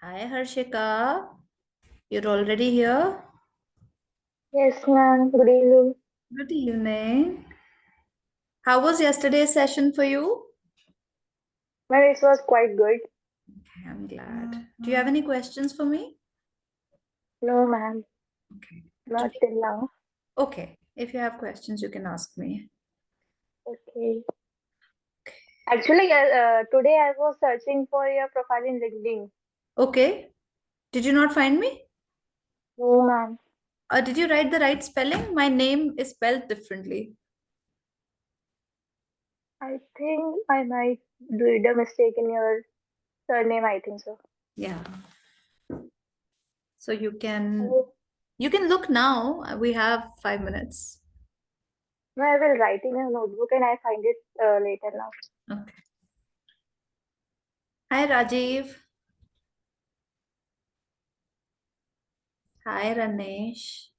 Hi, Harshika. You're already here? Yes, ma'am. Good evening. Good evening. How was yesterday's session for you? Ma'am, it was quite good. Okay, I'm glad. Do you have any questions for me? No, ma'am. Okay. Not Today, till now. okay. If you have questions, you can ask me. Okay. Actually, today I was searching for your profile in LinkedIn. Okay. Did you not find me? No, ma'am. Did you write the right spelling? My name is spelled differently. I think I might do the mistake in your surname. I think so. Yeah. So you can Oh, you can look now. We have 5 minutes. no, I will write in a notebook and I find it later now. Okay. Hi, Rajiv. Hi, Ranesh.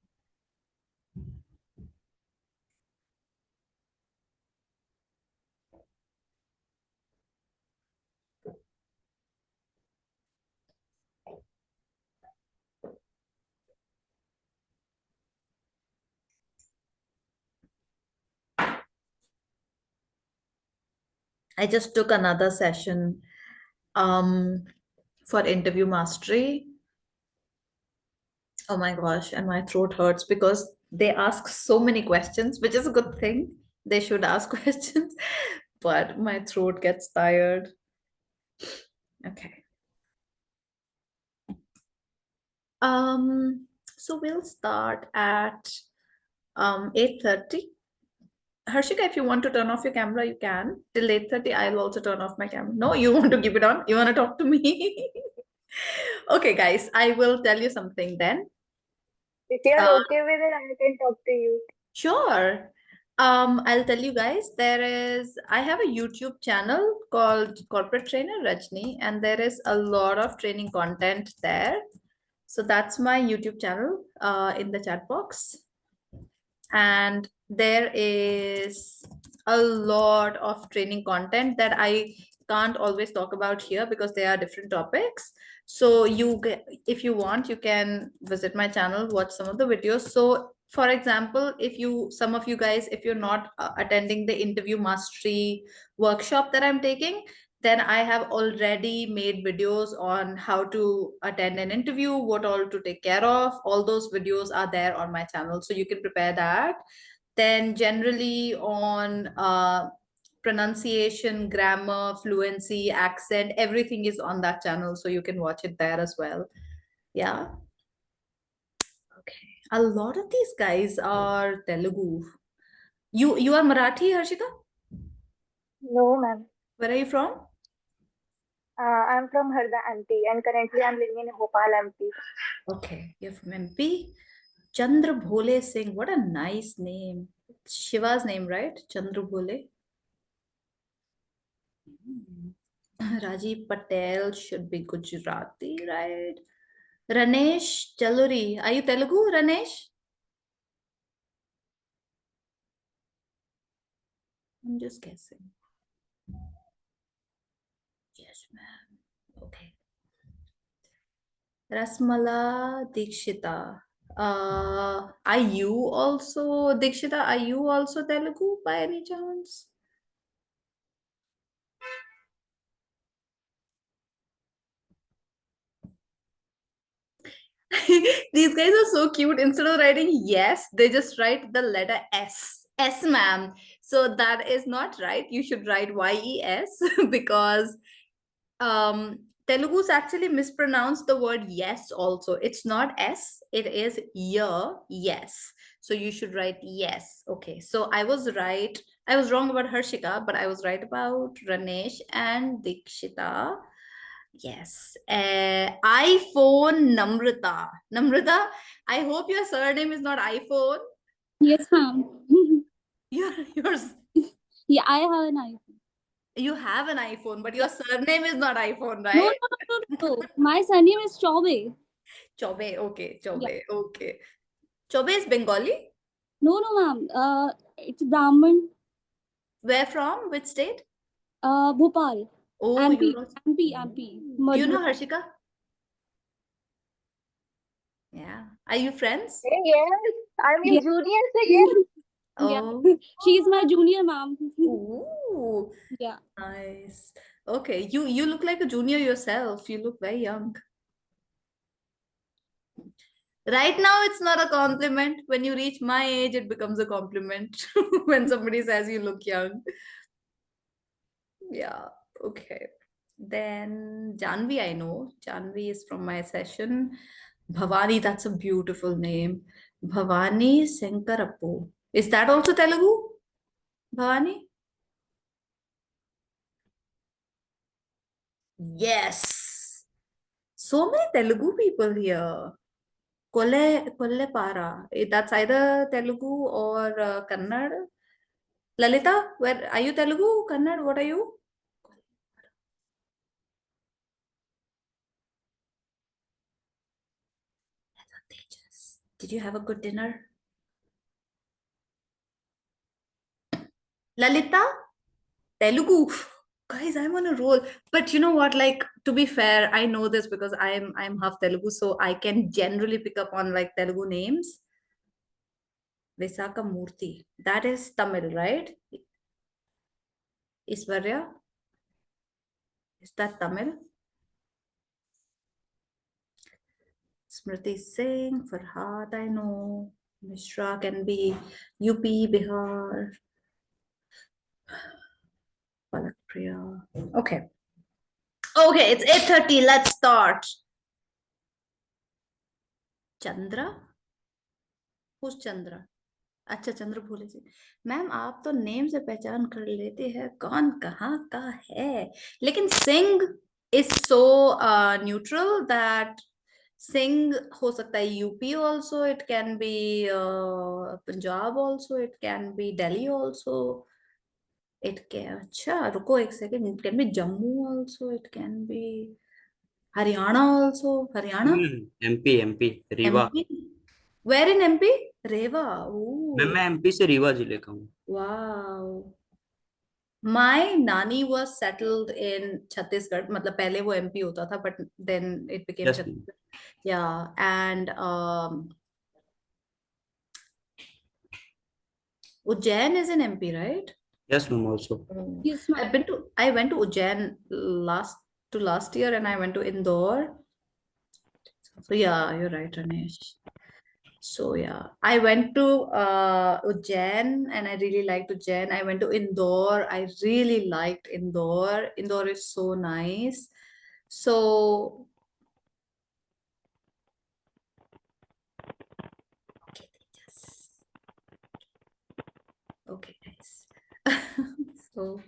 I just took another session um, for interview mastery. Oh my gosh, and my throat hurts because they ask so many questions, which is a good thing. They should ask questions, but my throat gets tired. Okay. Um, so we'll start at 8:30. Harshika, if you want to turn off your camera, you can. Till 8:30, I'll also turn off my camera. No, you want to keep it on? You want to talk to me? Okay, guys, I will tell you something then. If you are Uh, okay with it, I can talk to you. Sure. I'll tell you guys, I have a YouTube channel called Corporate Trainer Rajni, and there is a lot of training content there. So that's my YouTube channel in the chat box. And there is a lot of training content that I can't always talk about here because they are different topics. So if you want, you can visit my channel, watch some of the videos. So for example, some of you guys, if you're not attending the interview mastery workshop that I'm taking, then I have already made videos on how to attend an interview, what all to take care of. All those videos are there on my channel, so you can prepare that. Then generally on pronunciation, grammar, fluency, accent, everything is on that channel, so you can watch it there as well. Yeah. Okay. A lot of these guys are Telugu. You are Marathi, Harshika? No, ma'am. Where are you from? I'm from Harda MP and currently I'm living in Bhopal MP. Okay, you're from MP. Chandra Bhole Singh, what a nice name. It's Shiva's name, right? Chandra Bhole. Hmm. Rajiv Patel should be Gujarati, right? Ranesh Chaluri. Are you Telugu, Ranesh? I'm just guessing. Yes, ma'am. Okay. Rasmala Dikshita. Are you also Dikshita? Are you also Telugu by any chance? These guys are so cute. Instead of writing yes, they just write the letter S. S, ma'am. So that is not right. You should write YES because Telugus actually mispronounce the word yes also. It's not S, it is yes. So you should write yes. Okay. So I was right. I was wrong about Harshika, but I was right about Ranesh and Dikshita. Yes. iPhone Namrata. Namrata, I hope your surname is not iPhone. Yes, ma'am. Yours. Yeah, I have an iPhone. You have an iPhone, but your surname is not iPhone, No, right? no, no, no, no. My surname is Chaube. Chobe. Okay. Yeah. Chobe. Okay. Chobe is Bengali. No, no, ma'am. It's Brahman. Where from? Which state? Bhopal. Oh, MP. you're also. MP. MP. Oh. Do you Madhura. know Harshika? Yeah. Are you friends? Hey, yes, I'm in Yeah. junior, so yes. Yeah. Oh. She's my junior, ma'am. Ooh, Yeah. nice. Okay, you look like a junior yourself. You look very young. Right now, it's not a compliment. When you reach my age, it becomes a compliment when somebody says you look young. Yeah, okay. Then Janvi, I know. Janvi is from my session. Bhavani, that's a beautiful name. Bhavani Senkarappu. Is that also Telugu? Bhavani? Yes. So many Telugu people here. Kollepara. That's either Telugu or Kannada. Lalita, where are you? Telugu? Kannada? What are you? Tejas. Did you have a good dinner? Lalita? Telugu. Guys, I'm on a roll. But you know what? Like, to be fair, I know this because I'm half Telugu, so I can generally pick up on like Telugu names. Visaka Murthy. That is Tamil, right? Iswarya? Is that Tamil? Smriti Singh, Farhad, I know. Mishra can be UP, Bihar. Palak Priya. Okay. Okay, it's 8:30. Let's start. Chandra? Who's Chandra? अच्छा चंद्र Bhole ji ma'am आप तो name से पहचान कर लेते हैं कौन कहाँ का है लेकिन Singh is so neutral that Singh हो सकता है UP also it can be Punjab also it can be Delhi also it can अच्छा रुको एक second it can be Jammu also it can be Haryana also Haryana MP Rewa. MP where in MP Rewa मैं एमपी से रीवा जिले का हूँ। Wow. My nani was settled in Chhattisgarh. मतलब पहले वो MP होता था, but then it became Yes, Chhattisgarh. Yeah, and Ujjain is in MP, right? yes, ma'am. Also, Yes, ma'am. I went to Ujjain last year, and I went to Indore. So yeah, you're right, Ranesh. So yeah, I went to Ujjain and I really liked Ujjain. I went to Indore. I really liked Indore. Indore is so nice. So okay, okay, guys. So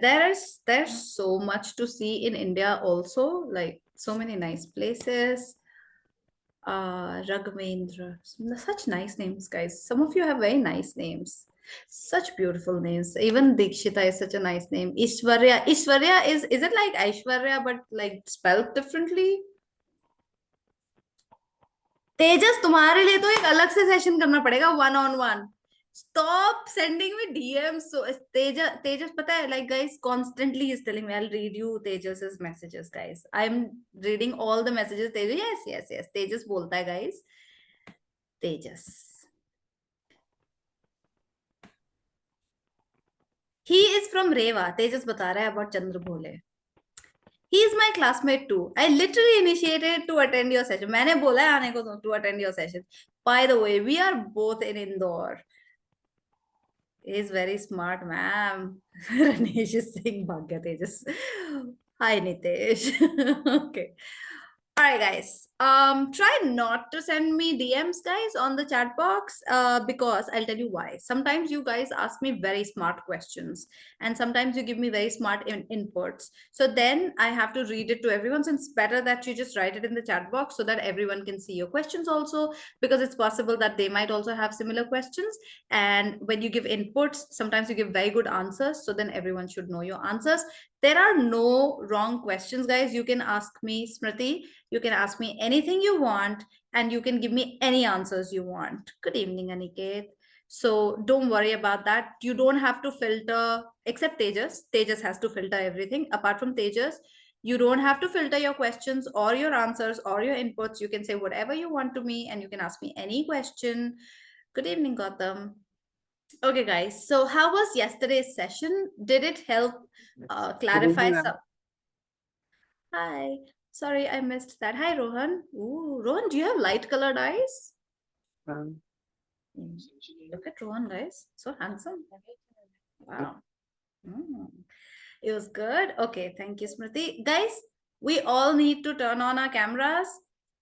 there's so much to see in India also, like so many nice places. Raghavendra. Such nice names, guys. Some of you have very nice names. Such beautiful names. Even Dikshita is such a nice name. Ishwarya. Ishwarya is it like Aishwarya but like spelled differently? तेजस तुम्हारे लिए तो एक अलग से session करना पड़ेगा one on one. Stop sending me DMs. So Tejas pata hai, like guys constantly he's telling me I'll read you Tejas's messages, guys. I'm reading all the messages. Tejas, yes. Tejas bolta hai, guys. Tejas. He is from Rewa. Tejas bata raha hai about Chandra Bhole. He is my classmate too. I literally initiated to attend your session. मैंने बोला है आने को to attend your session. By the way, we are both in Indore. He is very smart, ma'am. Ranesh is saying Bhagya Tejas. Hi, Nitesh. Okay. All right, guys. Try not to send me DMs, guys, on the chat box. Because I'll tell you why. Sometimes you guys ask me very smart questions, and sometimes you give me very smart inputs. So then I have to read it to everyone. So it's better that you just write it in the chat box so that everyone can see your questions also, because it's possible that they might also have similar questions. And when you give inputs, sometimes you give very good answers. So then everyone should know your answers. There are no wrong questions, guys. You can ask me, Smriti. You can ask me anything you want, and you can give me any answers you want. Good evening, Aniket. So don't worry about that. You don't have to filter, except Tejas. Tejas has to filter everything. Apart from Tejas, You don't have to filter your questions or your answers or your inputs. You can say whatever you want to me and you can ask me any question. Good evening, Gautam. Okay, guys. So how was yesterday's session? Did it help clarify evening, some? Hi. Sorry, I missed that. Hi, Rohan. Ooh, Rohan, do you have light colored eyes? ma'am. Look at Rohan, guys. So handsome. Wow. Mm. It was good. Okay, thank you, Smriti. Guys, we all need to turn on our cameras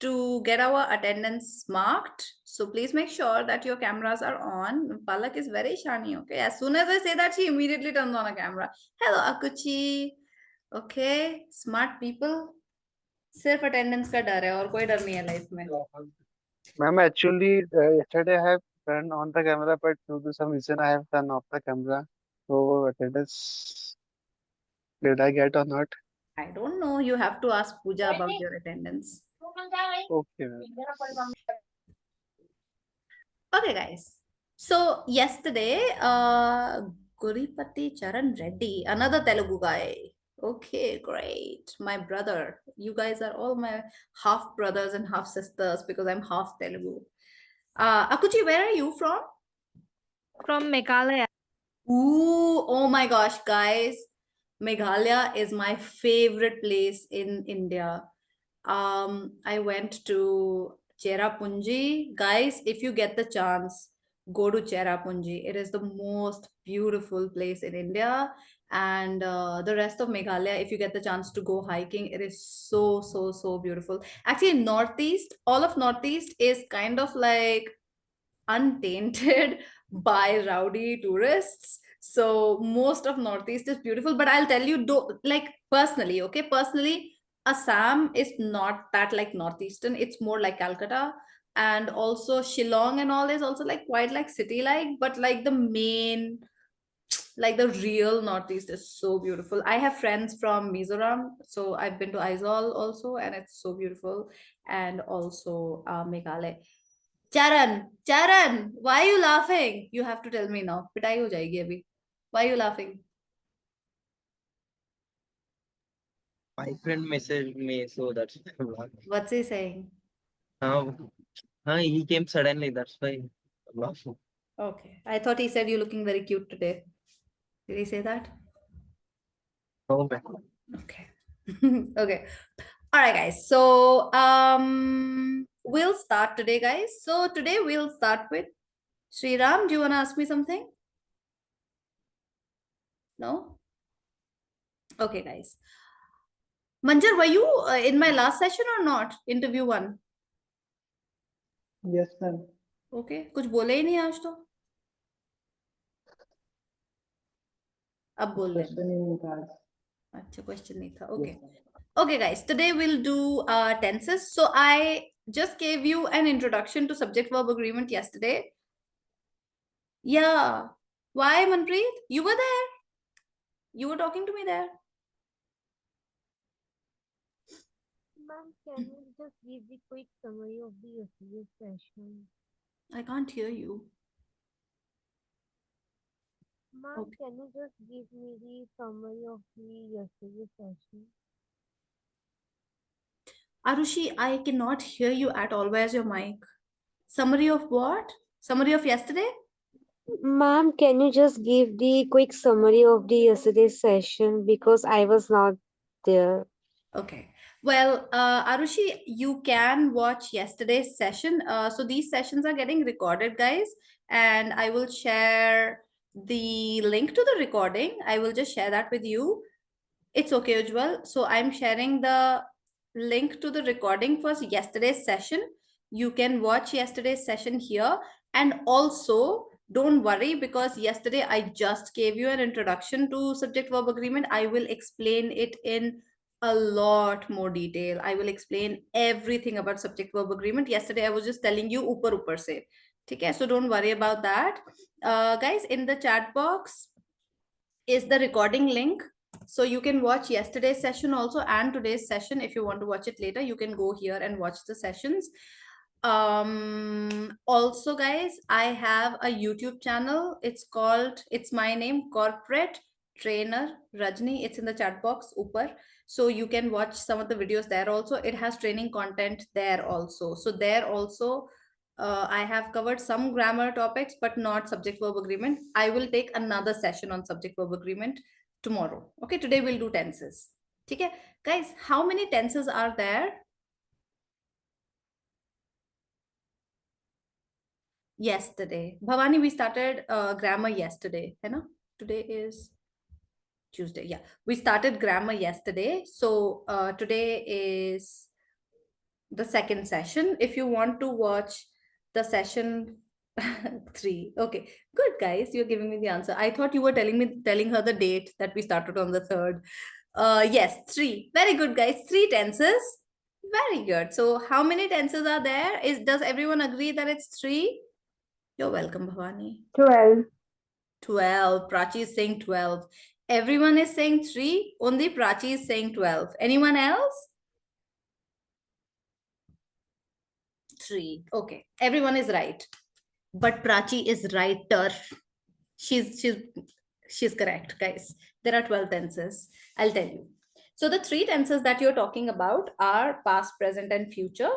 to get our attendance marked. So please make sure that your cameras are on. Palak is very shiny, okay? As soon as I say that, she immediately turns on a camera. Hello, Akuchi. Okay, smart people. सिर्फ attendance का डर है और कोई डर नहीं है life में. Ma'am, actually, yesterday I have turned on the camera, but due to some reason I have turned off the camera. So attendance, did I get or not? I don't know. You have to ask Pooja about your attendance. Okay, ma'am. Okay, guys. So yesterday, Guripati Charan Reddy, another Telugu guy. Okay, great. My brother. You guys are all my half brothers and half sisters because I'm half Telugu. Akuchi, where are you from? From Meghalaya. Ooh, oh my gosh, guys. Meghalaya is my favorite place in India. I went to Cherrapunji. Guys, if you get the chance, go to Cherrapunji. It is the most beautiful place in India. And the rest of Meghalaya, if you get the chance to go hiking, it is so, so, so beautiful. Actually, Northeast, all of Northeast is kind of like untainted by rowdy tourists. So most of Northeast is beautiful, but I'll tell you, like personally, okay, personally, Assam is not that like Northeastern. It's more like Calcutta, and also Shillong and all is also like quite like city-like, but like the main, like the real Northeast is so beautiful. I have friends from Mizoram, so I've been to Aizawl also, and it's so beautiful, and also Meghalaya. Charan, why are you laughing? You have to tell me now. पिटाई हो जाएगी अभी. Why are you laughing? My friend messaged me, so that's why. What's he saying? He came suddenly, that's why I'm laughing. Okay. I thought he said you're looking very cute today. Did he say that? No, man. Okay. Okay. All right, guys. So we'll start today, guys. So today we'll start with Sriram. Do you want to ask me something? No? Okay, guys. Manjar, were you in my last session or not? Interview 1. Yes, ma'am. Okay. कुछ बोले ही नहीं आज तो. अब बोल लेना. अच्छा, question नहीं था. Okay. Okay, guys. Today we'll do tenses. So I just gave you an introduction to subject verb agreement yesterday. Yeah. Why, Manpreet? You were there. You were talking to me there. Ma'am, can you just give the quick summary of the yesterday's session? I can't hear you. Ma'am, Okay. can you just give me the summary of the yesterday's session? Arushi, I cannot hear you at all. Where's your mic? Summary of what? Summary of yesterday? Ma'am, can you just give the quick summary of the yesterday's session because I was not there? Okay. Well, Arushi, you can watch yesterday's session. So these sessions are getting recorded, guys, and I will share the link to the recording. I will just share that with you. It's okay, Ujjwal. So I'm sharing the link to the recording for yesterday's session. You can watch yesterday's session here. And also, don't worry, because yesterday I just gave you an introduction to subject verb agreement. I will explain it in a lot more detail. I will explain everything about subject verb agreement. Yesterday I was just telling you upar se. Okay, so don't worry about that. Guys, in the chat box is the recording link. So you can watch yesterday's session also and today's session. If you want to watch it later, you can go here and watch the sessions. Also, guys, I have a YouTube channel. It's my name, Corporate trainer Rajni. It's in the chat box upar. So you can watch some of the videos there also. It has training content there also. So there also, I have covered some grammar topics, but not subject verb agreement. I will take another session on subject verb agreement tomorrow. Okay, today we'll do tenses. Okay, guys, how many tenses are there? Yesterday. Bhavani, we started grammar yesterday. Hai na? Today is Tuesday. Yeah, we started grammar yesterday. So today is the second session. If you want to watch the session 3. Okay, good guys, you're giving me the answer. I thought you were telling her the date that we started on the 3rd. Yes, 3. Very good guys. 3 tenses. Very good. So how many tenses are there? Does everyone agree that it's 3? You're welcome, Bhavani. 12. 12. Prachi is saying 12. Everyone is saying 3. Only Prachi is saying 12. Anyone else? 3. Okay. Everyone is right. But Prachi is righter. She's correct, guys. There are 12 tenses. I'll tell you. So the 3 tenses that you're talking about are past, present, and future,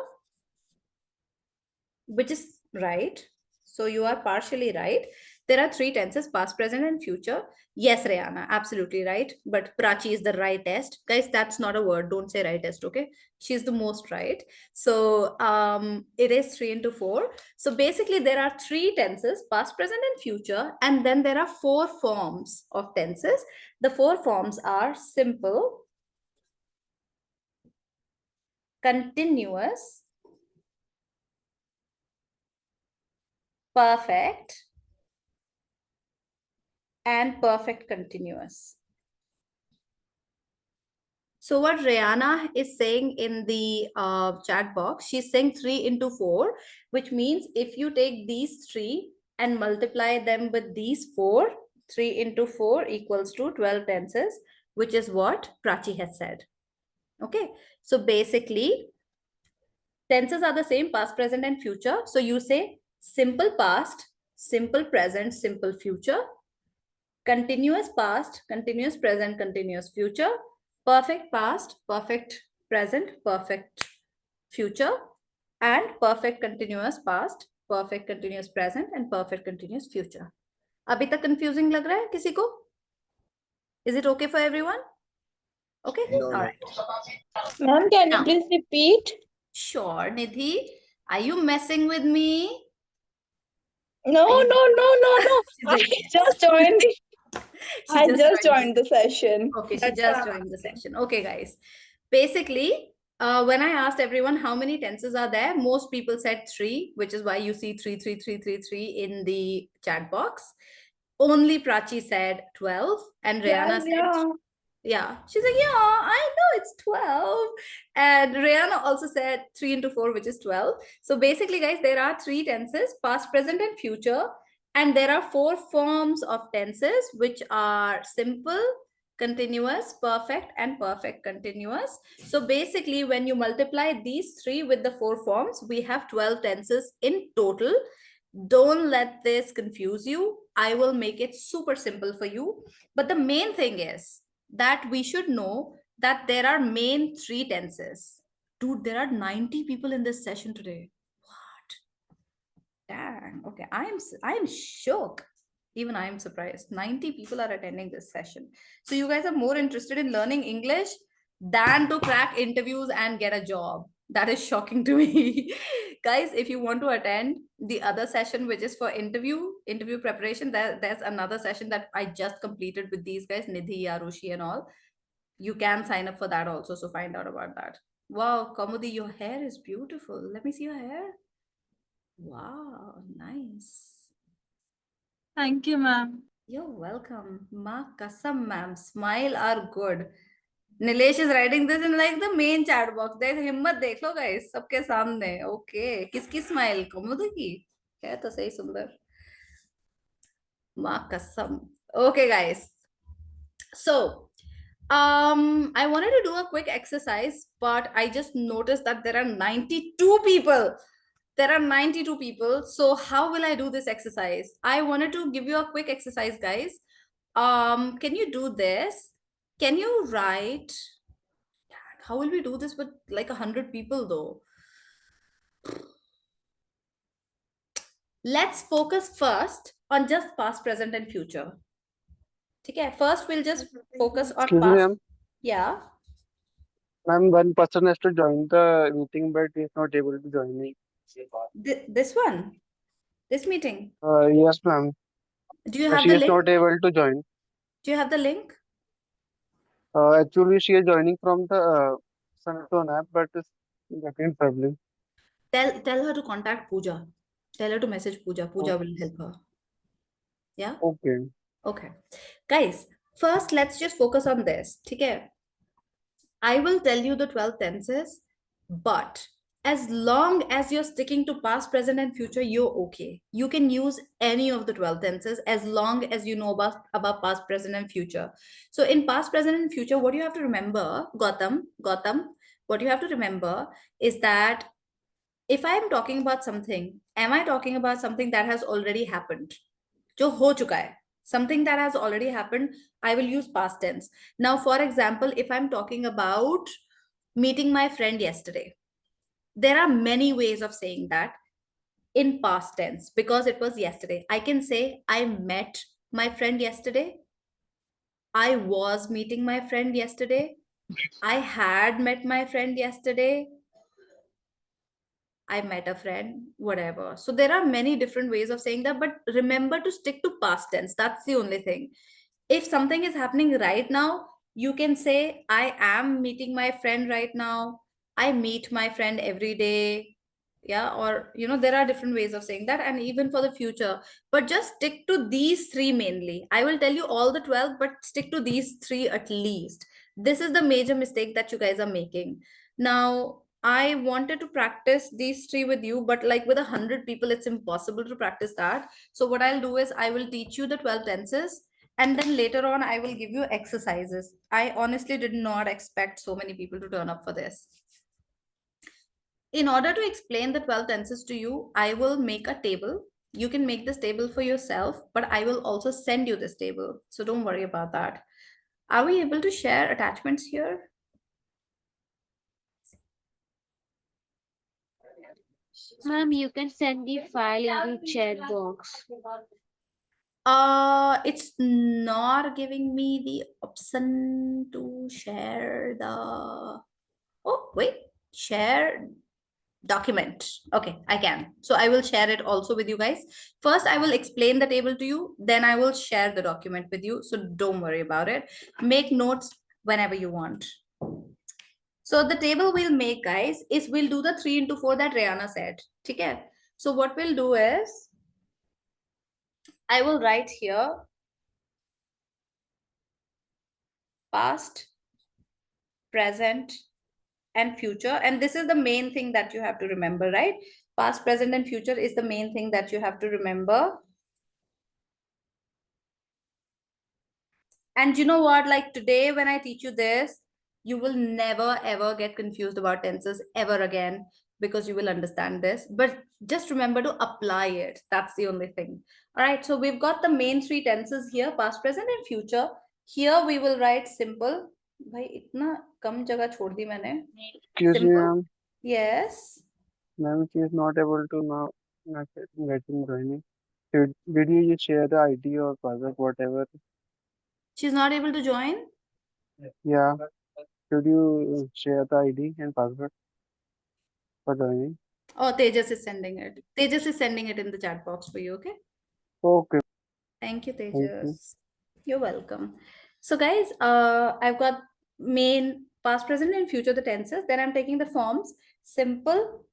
which is right. So you are partially right. There are 3 tenses, past, present, and future. Yes, Rayana, absolutely right. But Prachi is the rightest. Guys, that's not a word. Don't say rightest, okay? She's the most right. So it is 3 into 4. So basically there are 3 tenses, past, present, and future. And then there are 4 forms of tenses. The 4 forms are simple, continuous, perfect, and perfect continuous. So what Rayana is saying in the chat box, she's saying 3 into 4, which means if you take these 3 and multiply them with these 4, 3 into 4 equals to 12 tenses, which is what Prachi has said. Okay, so basically tenses are the same, past, present, and future. So you say simple past, simple present, simple future, continuous past, continuous present, continuous future, perfect past, perfect present, perfect future, and perfect continuous past, perfect continuous present, and perfect continuous future. अभी तक confusing लग रहा है किसी को? Is it okay for everyone? Okay, all right. Ma'am, can you Now. please repeat? Sure, Nidhi. Are you messing with me? No, Are you- no. She's I like, just joined. She I just joined the session. Okay, she That's just why- joined the session. Okay, guys. Basically, when I asked everyone how many tenses are there, most people said 3, which is why you see 3, 3, 3, 3, 3 in the chat box. Only Prachi said 12, and Rayana said, yeah, she's like, yeah, I know it's 12. And Rayana also said 3 into 4, which is 12. So basically, guys, there are 3 tenses, past, present, and future. And there are 4 forms of tenses, which are simple, continuous, perfect, and perfect continuous. So basically, when you multiply these 3 with the 4 forms, we have 12 tenses in total. Don't let this confuse you. I will make it super simple for you. But the main thing is that we should know that there are main 3 tenses. Dude, there are 90 people in this session today. Dang. Okay, I'm shocked. Even I am surprised. 90 people are attending this session. So you guys are more interested in learning English than to crack interviews and get a job. That is shocking to me. Guys, if you want to attend the other session, which is for interview preparation, there's another session that I just completed with these guys, Nidhi, Arushi, and all. You can sign up for that also. So find out about that. Wow, Kamudi, your hair is beautiful. Let me see your hair. Wow, nice. Thank you, ma'am. You're welcome. Ma kasam, ma'am. Smile are good. Nilesh is writing this in like the main chat box. There's himmat dekh lo guys, सबके सामने. Okay. किसकी smile? Kamudi की? है तो सही सुंदर. Ma kasam. Okay, guys. So, I wanted to do a quick exercise, but I just noticed that there are 92 people. There are 92 people. So how will I do this exercise? I wanted to give you a quick exercise, guys. Can you do this? Can you write? How will we do this with like 100 people though? Let's focus first on just past, present, and future. Okay, first we'll just focus on Excuse me, past. ma'am. Yeah. Ma'am, one person has to join the meeting, but he is not able to join me. This one, this meeting. Yes, ma'am. Do you have She the is link? not able to join. Do you have the link? Actually, she is joining from the Sunstone app, but is getting problem. Tell her to contact Pooja. Tell her to message Pooja. Pooja will help her. Yeah. Okay. Okay. Guys, first let's just focus on this. Okay. I will tell you the 12 tenses, but as long as you're sticking to past, present, and future, you're okay. You can use any of the 12 tenses as long as you know about past, present, and future. So in past, present, and future, what you have to remember, Gautam, what you have to remember is that if I'm talking about something, am I talking about something that has already happened? जो हो चुका है, something that has already happened, I will use past tense. Now, for example, if I'm talking about meeting my friend yesterday, there are many ways of saying that in past tense because it was yesterday. I can say I met my friend yesterday. I was meeting my friend yesterday. I had met my friend yesterday. I met a friend, whatever. So there are many different ways of saying that, but remember to stick to past tense. That's the only thing. If something is happening right now, you can say, I am meeting my friend right now. I meet my friend every day. Yeah, or there are different ways of saying that, and even for the future. But just stick to these three mainly. I will tell you all the 12, but stick to these three at least. This is the major mistake that you guys are making. Now, I wanted to practice these three with you, but like with 100 people, it's impossible to practice that. So what I'll do is I will teach you the 12 tenses, and then later on, I will give you exercises. I honestly did not expect so many people to turn up for this. In order to explain the 12 tenses to you, I will make a table. You can make this table for yourself, but I will also send you this table. So don't worry about that. Are we able to share attachments here? Ma'am, you can send the file in the chat box. It's not giving me the option to share the, oh, wait, share document. Okay, I can. So I will share it also with you guys. First, I will explain the table to you. Then I will share the document with you. So don't worry about it. Make notes whenever you want. So the table we'll make, guys, is we'll do the 3 into 4 that Rihanna said. Okay. So what we'll do is I will write here past, present, and future. And this is the main thing that you have to remember, right? Past, present, and future is the main thing that you have to remember. And you know what? Like today, when I teach you this, you will never ever get confused about tenses ever again because you will understand this. But just remember to apply it. That's the only thing. All right. So we've got the main 3 tenses here: past, present, and future. Here we will write simple. भाई इतना कम जगह छोड़ दी मैंने. Excuse me, Simple. ma'am. Yes. Ma'am, she is not able to now not getting joining. Did you just share the ID or password, whatever? She's not able to join. Yeah. Should you share the ID and password for joining? Oh, Tejas is sending it. Tejas is sending it in the chat box for you. Okay. Okay. Thank you, you. Tejas. You're welcome. So guys, I've got main, past, present, and future, the tenses. Then I'm taking the forms: simple,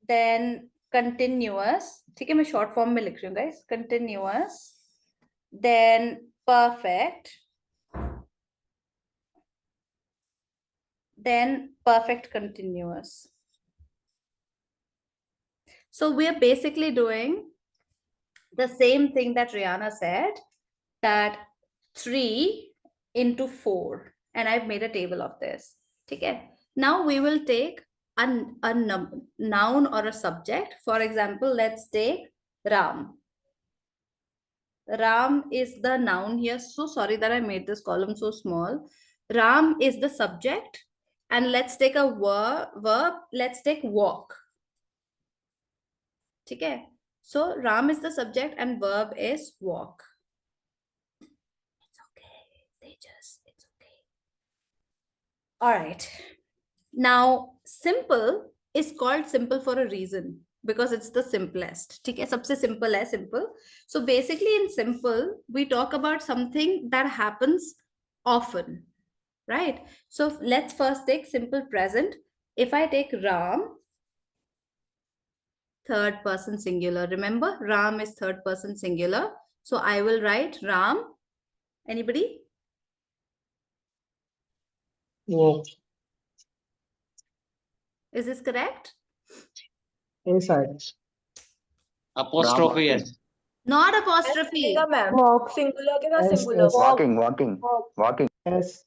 then continuous. ठीक है, मैं short form में लिख रही हूँ, guys. Continuous, then perfect, then perfect continuous. So we are basically doing the same thing that Rihanna said, that 3 into 4, and I've made a table of this. Okay. Now we will take a noun or a subject. For example, let's take Ram. Ram is the noun here. So sorry that I made this column so small. Ram is the subject. And let's take a verb. Let's take walk. Okay. So Ram is the subject and verb is walk. It's okay. Tejas, it's okay. All right. Now, simple is called simple for a reason because it's the simplest. ठीक है, सबसे simple है simple. So basically in simple, we talk about something that happens often, right? So let's first take simple present. If I take Ram, third person singular. Remember, Ram is third person singular. So I will write Ram. Anybody? Walk. Is this correct? Inside. Apostrophe S. Not apostrophe. Walk. Singular के साथ singular. Walking. S.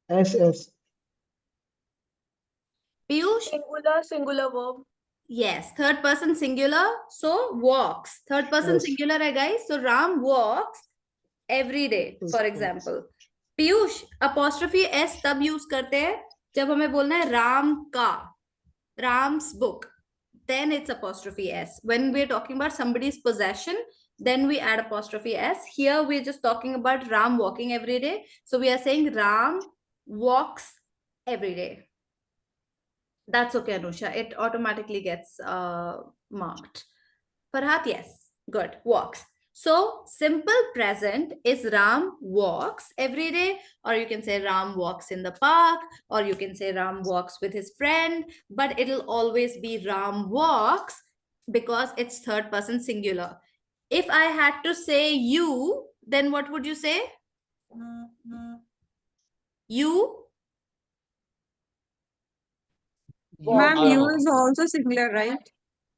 S. Piyush? Singular verb. Yes, third person singular. So walks. Third person Yes. singular hai guys. So Ram walks every day, for example. Piyush, apostrophe S तब use करते हैं जब हमें बोलना है राम का, Ram's book. Then it's apostrophe S. When we're talking about somebody's possession, then we add apostrophe S. Here we're just talking about Ram walking every day. So we are saying Ram walks every day. That's okay, Anusha. It automatically gets marked. Farhat, yes. Good. Walks. So simple present is Ram walks every day, or you can say Ram walks in the park, or you can say Ram walks with his friend, but it'll always be Ram walks because it's third person singular. If I had to say you, then what would you say? You? Ma'am, you is also singular, right?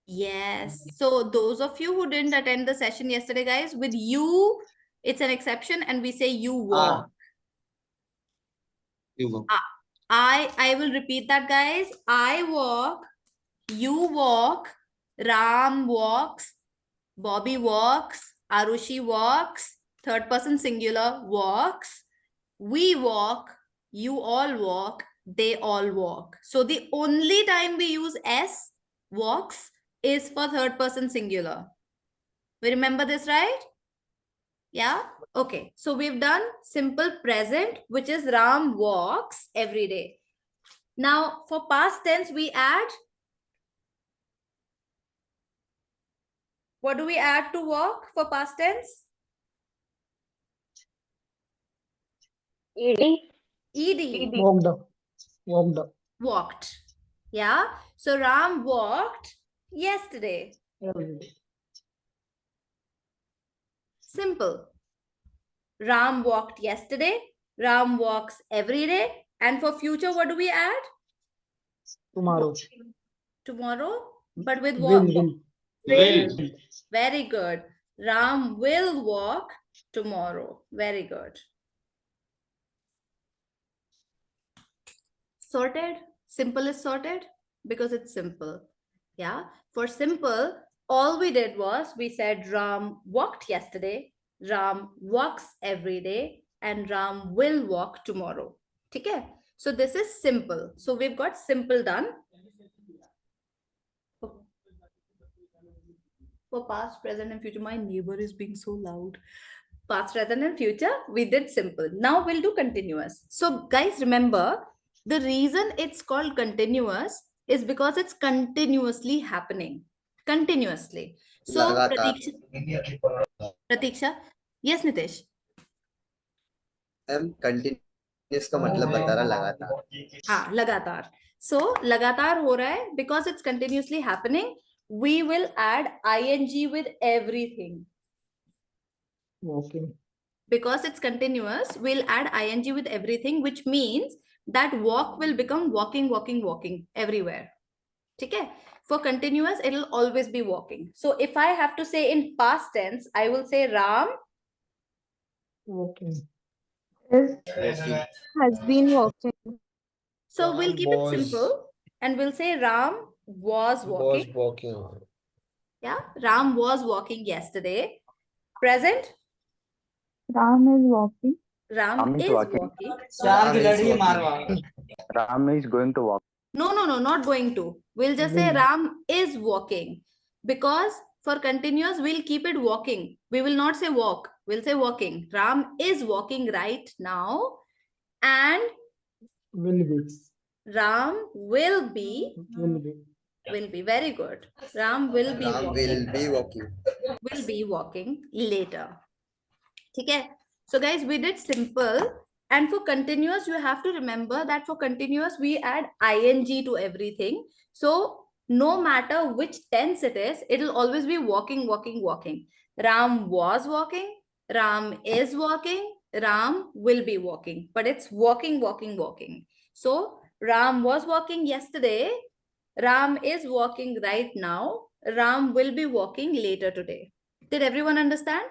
Yes. So those of you who didn't attend the session yesterday, guys, with you, it's an exception and we say you walk. You go. I will repeat that, guys. I walk, you walk, Ram walks, Bobby walks, Arushi walks, third person singular walks, we walk, you all walk, they all walk. So the only time we use S, walks, is for third person singular. We remember this, right? Yeah? Okay. So we've done simple present, which is Ram walks every day. Now for past tense, we add. What do we add to walk for past tense? ED. ED. Walked. Walked. Yeah. So Ram walked yesterday. Every day. Simple. Ram walked yesterday. Ram walks every day. And for future, what do we add? Tomorrow. Tomorrow. But with what? Will. Very good. Ram will walk tomorrow. Very good. Sorted? Simple is sorted because it's simple. Yeah. For simple, all we did was we said Ram walked yesterday, Ram walks every day, and Ram will walk tomorrow. Okay? So this is simple. So we've got simple done. For past, present, and future, my neighbor is being so loud. Past, present, and future, we did simple. Now we'll do continuous. So guys, remember, the reason it's called continuous is because it's continuously happening. Continuously. So Pratiksha. Yes, Nitesh. continuous का मतलब बता रहा लगातार. हाँ, लगातार. So लगातार हो रहा है because it's continuously happening. We will add ing with everything. Walking. Because it's continuous, we'll add ing with everything, which means that walk will become walking, walking, walking everywhere. Okay? For continuous, it'll always be walking. So if I have to say in past tense, I will say Ram Walking. Has been walking. So we'll keep it simple and we'll say Ram was walking. Yeah, Ram was walking yesterday. Present, Ram is walking. Ram is walking. चार Ram is खिलाड़ी मार walking. वहाँ Ram is going to walk. No, not going to. We'll just say Will. Ram is walking. Because for continuous, we'll keep it walking. We will not say walk. We'll say walking. Ram is walking right now. And Will be. Ram will be. Will be. Will be. Very good. Ram will be Ram will walking. be walking. Will be walking later. Okay. So guys, we did simple. And for continuous, you have to remember that for continuous, we add ing to everything. So no matter which tense it is, it will always be walking, walking, walking. Ram was walking. Ram is walking. Ram will be walking. But it's walking, walking, walking. So Ram was walking yesterday. Ram is walking right now. Ram will be walking later today. Did everyone understand?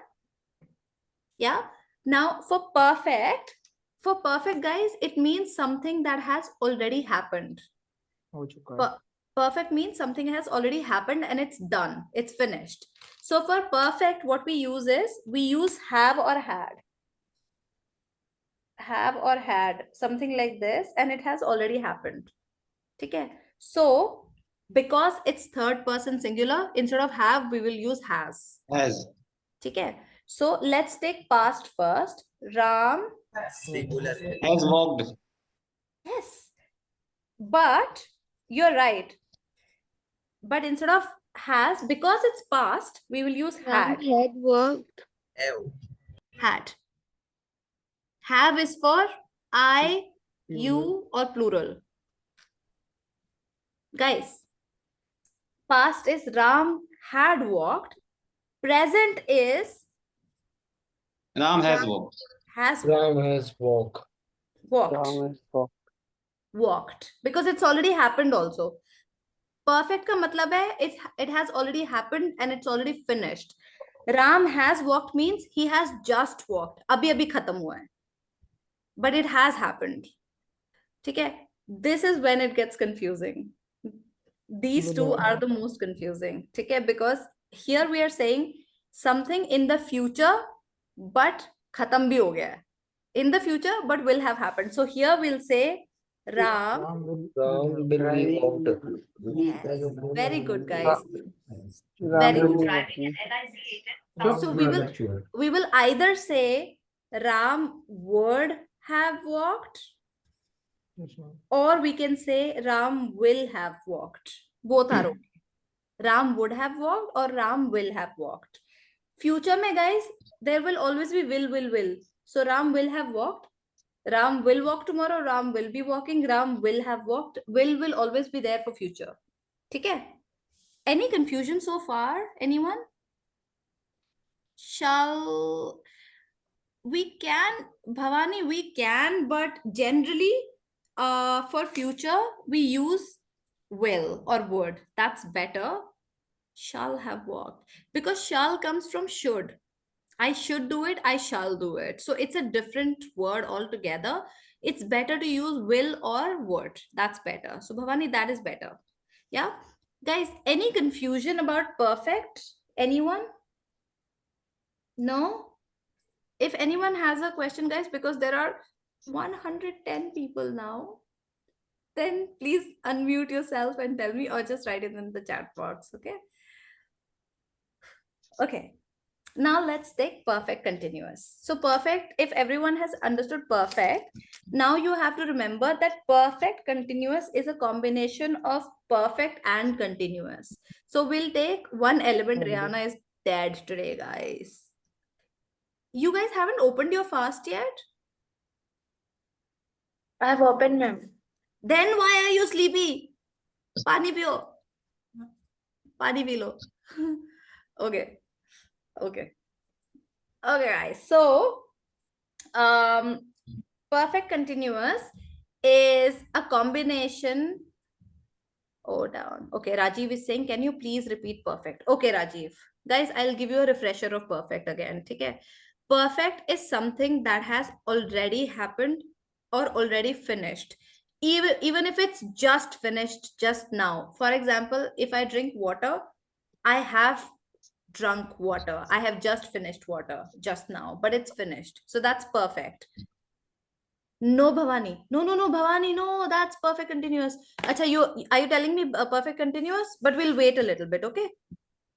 Yeah. Now for perfect guys, it means something that has already happened. हो चुका है. Perfect means something has already happened and it's done. It's finished. So for perfect, what we use is, we use have or had. Have or had, something like this, and it has already happened. Okay. So because it's third person singular, instead of have, we will use has. has Okay. So let's take past first. Ram. Singular. has walked. Yes. But you're right. But instead of has, because it's past, we will use had. Had worked. Have. Had. Have is for I, you, or plural. Guys, past is Ram had walked. Present is Ram has walked. has Ram has walked. walked. Ram is walk. Walked. Because it's already happened also. Perfect ka matlab hai, it has already happened and it's already finished. Ram has walked means he has just walked. Abhi abhi khatam hua hai. But it has happened. Okay? This is when it gets confusing. These two are the most confusing. Okay? Because here we are saying something in the future, but khatam bhi ho gaya. In the future, but will have happened. So here we'll say Ram Ram will be walked. Yes, very good, guys. Ram Very will good. be walking. So we will either say Ram would have walked, or we can say Ram will have walked. Both are okay. Ram would have walked or Ram will have walked. Future mein, guys, there will always be will. So Ram will have walked. Ram will walk tomorrow. Ram will be walking. Ram will have walked. Will always be there for future. Okay? Any confusion so far? Anyone? Shall we can, Bhavani, we can, but generally for future we use will or would. That's better. Shall have walked, because shall comes from should. I should do it, I shall do it. So it's a different word altogether. It's better to use will or would. That's better. So Bhavani, that is better. Yeah. Guys, any confusion about perfect? Anyone? No? If anyone has a question, guys, because there are 110 people now, then please unmute yourself and tell me, or just write it in the chat box. Okay. Okay. Now let's take perfect continuous. So perfect, if everyone has understood perfect, now you have to remember that perfect continuous is a combination of perfect and continuous. So we'll take one element. Rihanna is dead today, guys. You guys haven't opened your fast yet? I have opened, ma'am. Then why are you sleepy? Pani piyo. Pani pi lo. Okay. Okay, guys. So, perfect continuous is a combination. Oh, down. Okay, Rajiv is saying, can you please repeat perfect? Okay, Rajiv. Guys, I'll give you a refresher of perfect again. Okay? Perfect is something that has already happened or already finished. Even if it's just finished just now. For example, if I drink water, I have drunk water. I have just finished water just now, but it's finished. So that's perfect. No, Bhavani. No, Bhavani. No, that's perfect continuous. Acha, are you telling me a perfect continuous? But we'll wait a little bit, okay?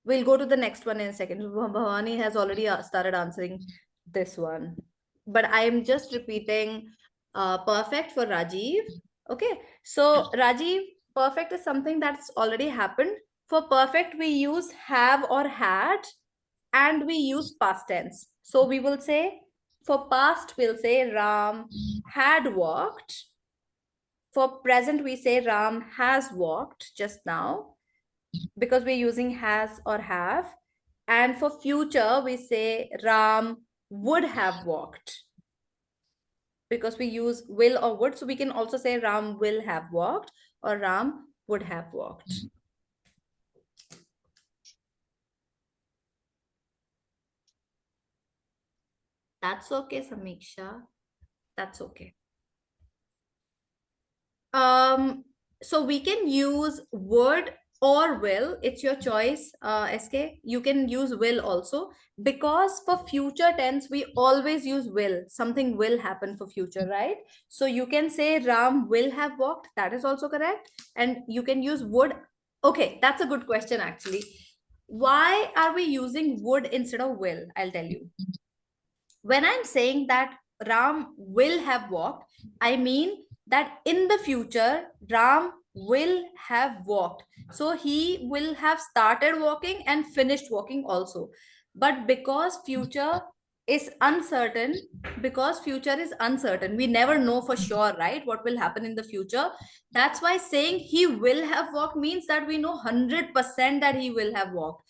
We'll go to the next one in a second. Bhavani has already started answering this one. But I am just repeating perfect for Rajiv. Okay. So Rajiv, perfect is something that's already happened. For perfect, we use have or had, and we use past tense. So we will say, for past, we'll say Ram had walked. For present, we say Ram has walked just now, because we're using has or have. And for future, we say Ram would have walked, because we use will or would. So we can also say Ram will have walked or Ram would have walked. That's okay, Samiksha. That's okay. So we can use would or will. It's your choice, SK. You can use will also, because for future tense, we always use will. Something will happen for future, right? So you can say Ram will have walked. That is also correct. And you can use would. Okay, that's a good question, actually. Why are we using would instead of will? I'll tell you. When I'm saying that Ram will have walked, I mean that in the future, Ram will have walked. So he will have started walking and finished walking also. But because future is uncertain, we never know for sure, right, what will happen in the future. That's why saying he will have walked means that we know 100% that he will have walked,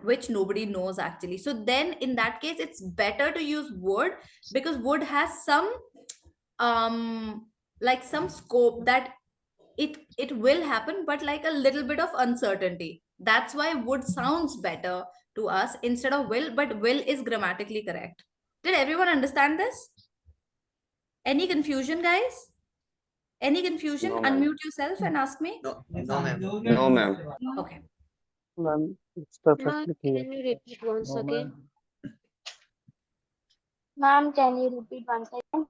which nobody knows actually. So then in that case, it's better to use would, because would has some like some scope that it will happen, but like a little bit of uncertainty. That's why would sounds better to us instead of will, but will is grammatically correct. Did everyone understand this? Any confusion, guys? Any confusion? No, ma'am. Unmute yourself and ask me. No, ma'am. No, ma'am. Okay. Ma'am, it's Ma'am, perfectly clear. can you repeat once again? Ma'am, can you repeat once again?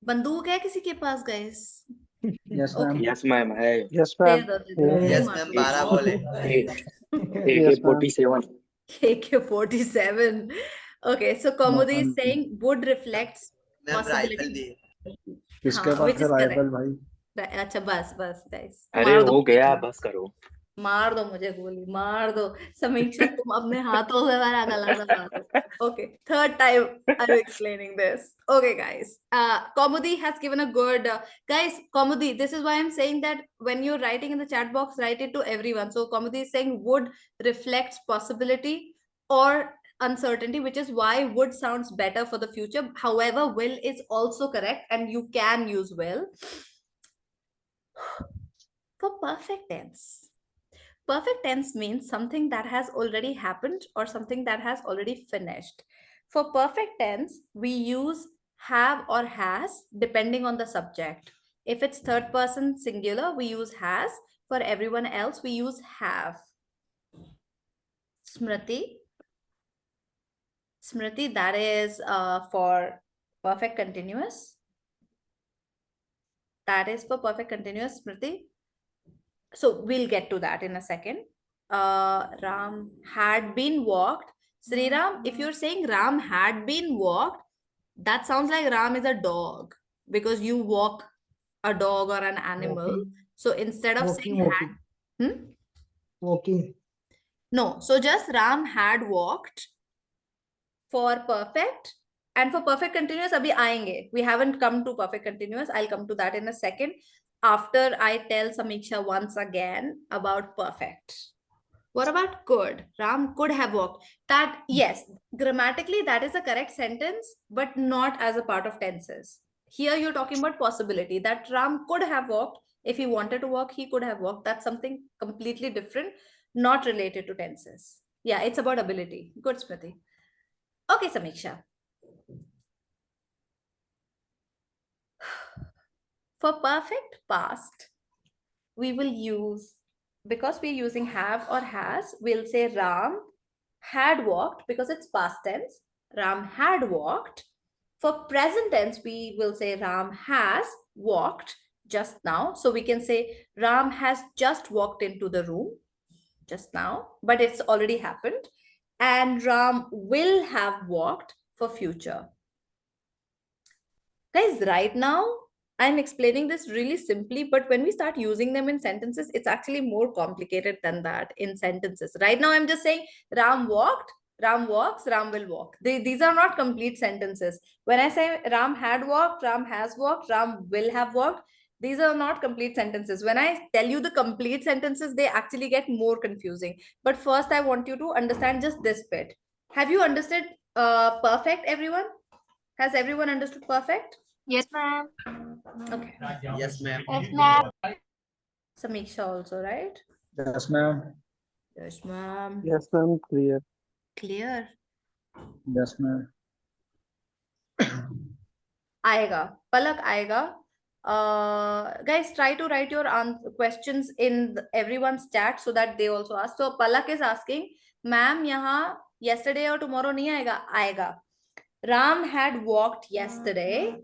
बंदूक है किसी के पास, guys? Yes, Okay. ma'am. Yes, ma'am. Hey. Yes, दे ma'am. दो, दे दो, Yes. Yes, मार ma'am. दो। 12 बोले. Yes, ma'am. AK-47. AK-47. Okay, so Kaumudi is ma'am. saying would reflects Ma'am, rifle possibility. दी. किसके हाँ, पास which है is correct. राइफल भाई? अच्छा, बस guys. अरे मार दो हो मुझे गया, गोली। बस करो. मार दो मुझे गोली, मार दो। समीक्षा, तुम अपने हाथों से मेरा गला दबा दो। Okay, third time I'm explaining this. Okay, guys. Kaumudi has given a good guys. Kaumudi, this is why I'm saying that when you're writing in the chat box, write it to everyone. So Kaumudi is saying would reflects possibility or uncertainty, which is why would sounds better for the future. However, will is also correct, and you can use will. For perfect tense. Perfect tense means something that has already happened or something that has already finished. For perfect tense, we use have or has depending on the subject. If it's third person singular, we use has. For everyone else, we use have. Smriti, that is for perfect continuous. That is for perfect continuous, Smriti. So we'll get to that in a second. Ram had been walked. Sri Ram, if you're saying Ram had been walked, that sounds like Ram is a dog, because you walk a dog or an animal. Walking. So instead of saying Walking. had, Walking. no, so just Ram had walked for perfect. And for perfect continuous, abhi aayenge. We haven't come to perfect continuous. I'll come to that in a second, after I tell Samiksha once again about perfect. What about could? Ram could have walked. That, yes, grammatically that is a correct sentence, but not as a part of tenses. Here you're talking about possibility, that Ram could have walked. If he wanted to walk, he could have walked. That's something completely different, not related to tenses. Yeah, it's about ability. Good, Smriti. Okay, Samiksha. For perfect past, we will use, because we're using have or has, we'll say Ram had walked because it's past tense. Ram had walked. For present tense, we will say Ram has walked just now. So we can say Ram has just walked into the room just now, but it's already happened. And Ram will have walked for future. Guys, right now, I'm explaining this really simply, but when we start using them in sentences, it's actually more complicated than that in sentences. Right now, I'm just saying Ram walked, Ram walks, Ram will walk. These are not complete sentences. When I say Ram had walked, Ram has walked, Ram will have walked, these are not complete sentences. When I tell you the complete sentences, they actually get more confusing. But first, I want you to understand just this bit. Have you understood perfect, everyone? Has everyone understood perfect? Yes, ma'am. Okay. Yes, ma'am. Yes, ma'am. Samiksha also, right? Yes, ma'am. Yes, ma'am. Yes, ma'am. Clear. Clear. Yes, ma'am. Aega. Palak aega. Guys, try to write your questions in everyone's chat so that they also ask. So Palak is asking, ma'am, yahan yesterday or tomorrow nahi aega? Aega. Ram had walked yesterday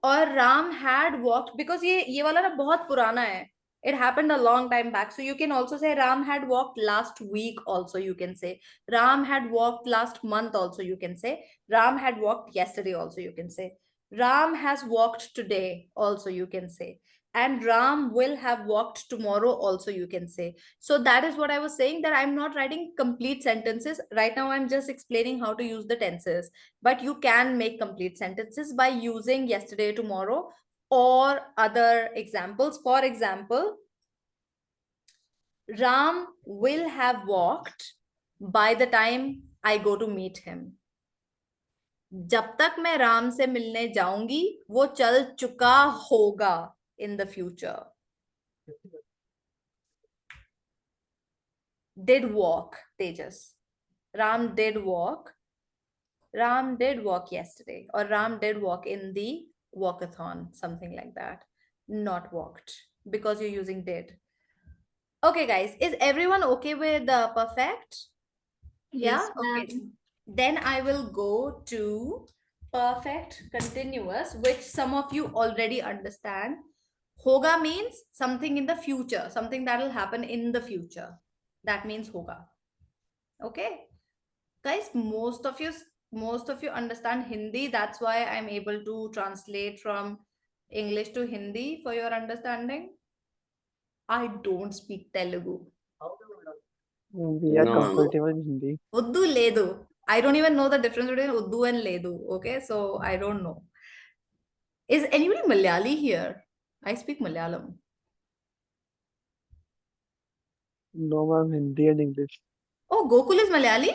or Ram had walked, because ye wala na bahut purana hai. It happened a long time back. So you can also say Ram had walked last week also, you can say. Ram had walked last month also, you can say. Ram had walked yesterday also, you can say. Ram has walked today also, you can say. And Ram will have walked tomorrow also, you can say. So that is what I was saying, that I'm not writing complete sentences. Right now, I'm just explaining how to use the tenses. But you can make complete sentences by using yesterday, tomorrow, or other examples. For example, Ram will have walked by the time I go to meet him. जब तक मैं राम से मिलने जाऊंगी वो चल चुका होगा in the future. Did walk, Tejas. Ram did walk. Ram did walk yesterday, or Ram did walk in the walkathon, something like that. Not walked, because you're using did. Okay, guys, is everyone okay with the perfect? Yes, Yeah, okay. Then I will go to perfect continuous, which some of you already understand. Hoga means something in the future, something that will happen in the future. That means hoga. Okay, guys, most of you understand Hindi. That's why I'm able to translate from English to Hindi for your understanding. I don't speak Telugu. We are No. comfortable in Hindi. Urdu ledu. I don't even know the difference between Urdu and ledu. Okay, so I don't know. Is anybody Malayali here? I speak Malayalam. No, ma'am. Hindi and English. Oh, Gokul is Malayali?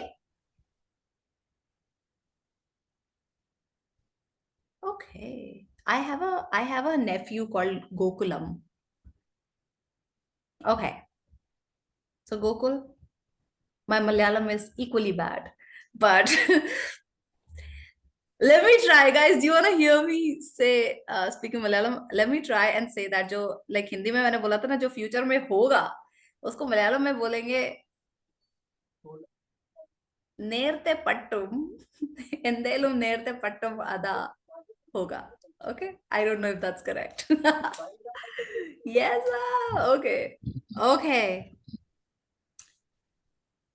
Okay. I have a nephew called Gokulam. Okay. So Gokul, my Malayalam is equally bad, but let me try, guys. Do you want to hear me say speaking Malayalam? Let me try and say that जो like Hindi में मैंने बोला था ना जो future में होगा उसको मलयालम में बोलेंगे नेरते पट्टुम एंदेलुम नेरते पट्टुम अदा होगा. Okay, I don't know if that's correct. Yes, okay. All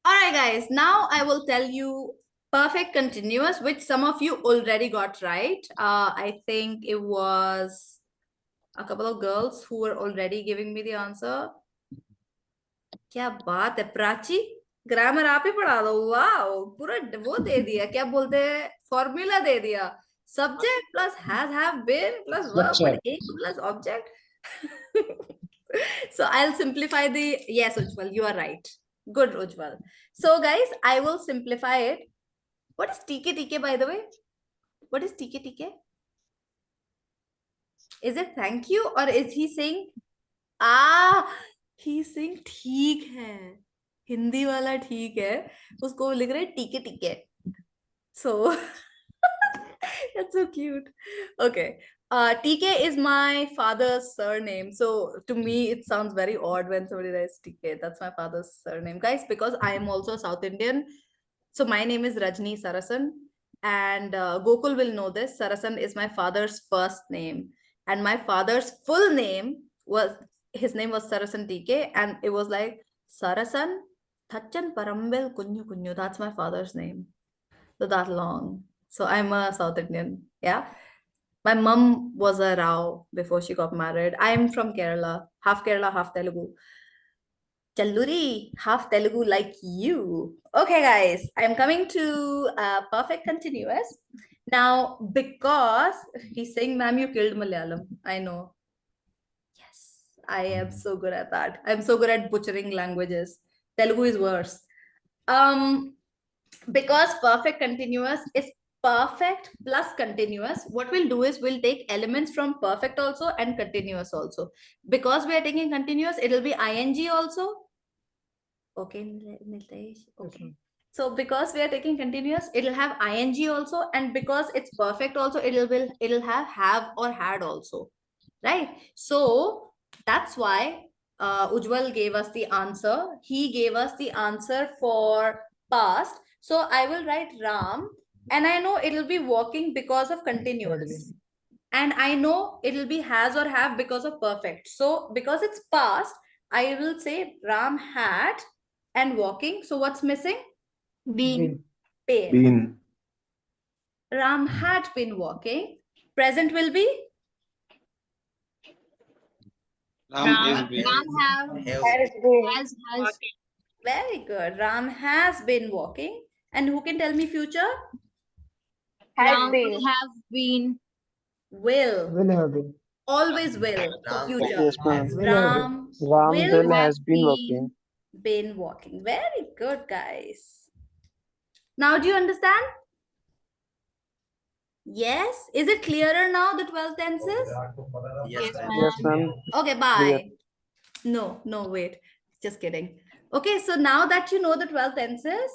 right, guys, now I will tell you perfect continuous, which some of you already got right. I think it was a couple of girls who were already giving me the answer. क्या बात है Prachi, grammar आप ही पढ़ा दो. Wow, पूरा वो दे दिया, क्या बोलते हैं, फॉर्मूला दे दिया. Subject plus has, have, been plus verb plus object. So I'll simplify the, yes, Ujjwal, you are right. Good, Ujjwal. So guys, I will simplify it. What is TK, by the way? What is TK? Is it thank you, or is he saying, he's saying ठीक है, हिंदी वाला ठीक है, उसको लिख रहे TK. So that's so cute. Okay. TK is my father's surname. So to me, it sounds very odd when somebody writes TK. That's my father's surname. Guys, because I am also South Indian, So my name is Rajni Sarasan, and Gokul will know this. Sarasan is my father's first name, and my father's full name was, his name was Sarasan TK, and it was like Sarasan Thachan Parambel Kunyu Kunyu. That's my father's name. So that long. So I'm a South Indian. Yeah. My mom was a Rao before she got married. I'm from Kerala, half Telugu. Challuri, half Telugu like you. Okay, guys, I'm coming to perfect continuous. Now, because he's saying, ma'am, you killed Malayalam. I know. Yes, I am so good at that. I'm so good at butchering languages. Telugu is worse. Because perfect continuous is perfect plus continuous, what we'll do is we'll take elements from perfect also and continuous also. Because we are taking continuous, it'll be ing also. Okay, Nitesh. Okay. So because we are taking continuous, it'll have ing also, and because it's perfect also, it'll have or had also, right? So that's why Ujjwal gave us the answer. He gave us the answer for past. So I will write Ram, and I know it'll be working because of continuous. And I know it'll be has or have because of perfect. So because it's past, I will say Ram had and walking. So what's missing? Been. Been. Ram had been walking. Present will be? Ram is Has Very good. Ram has been walking. And who can tell me future? been. Have been. Will. Will have been. Always will. For Ram future. Yes, ma'am. Ram Ram will will have has been working. been walking. Very good, guys. Now, do you understand? Yes. Is it clearer now, the 12 tenses? Yes, ma'am. Yes, ma'am. Okay, bye. No, wait. Just kidding. Okay, so now that you know the 12 tenses,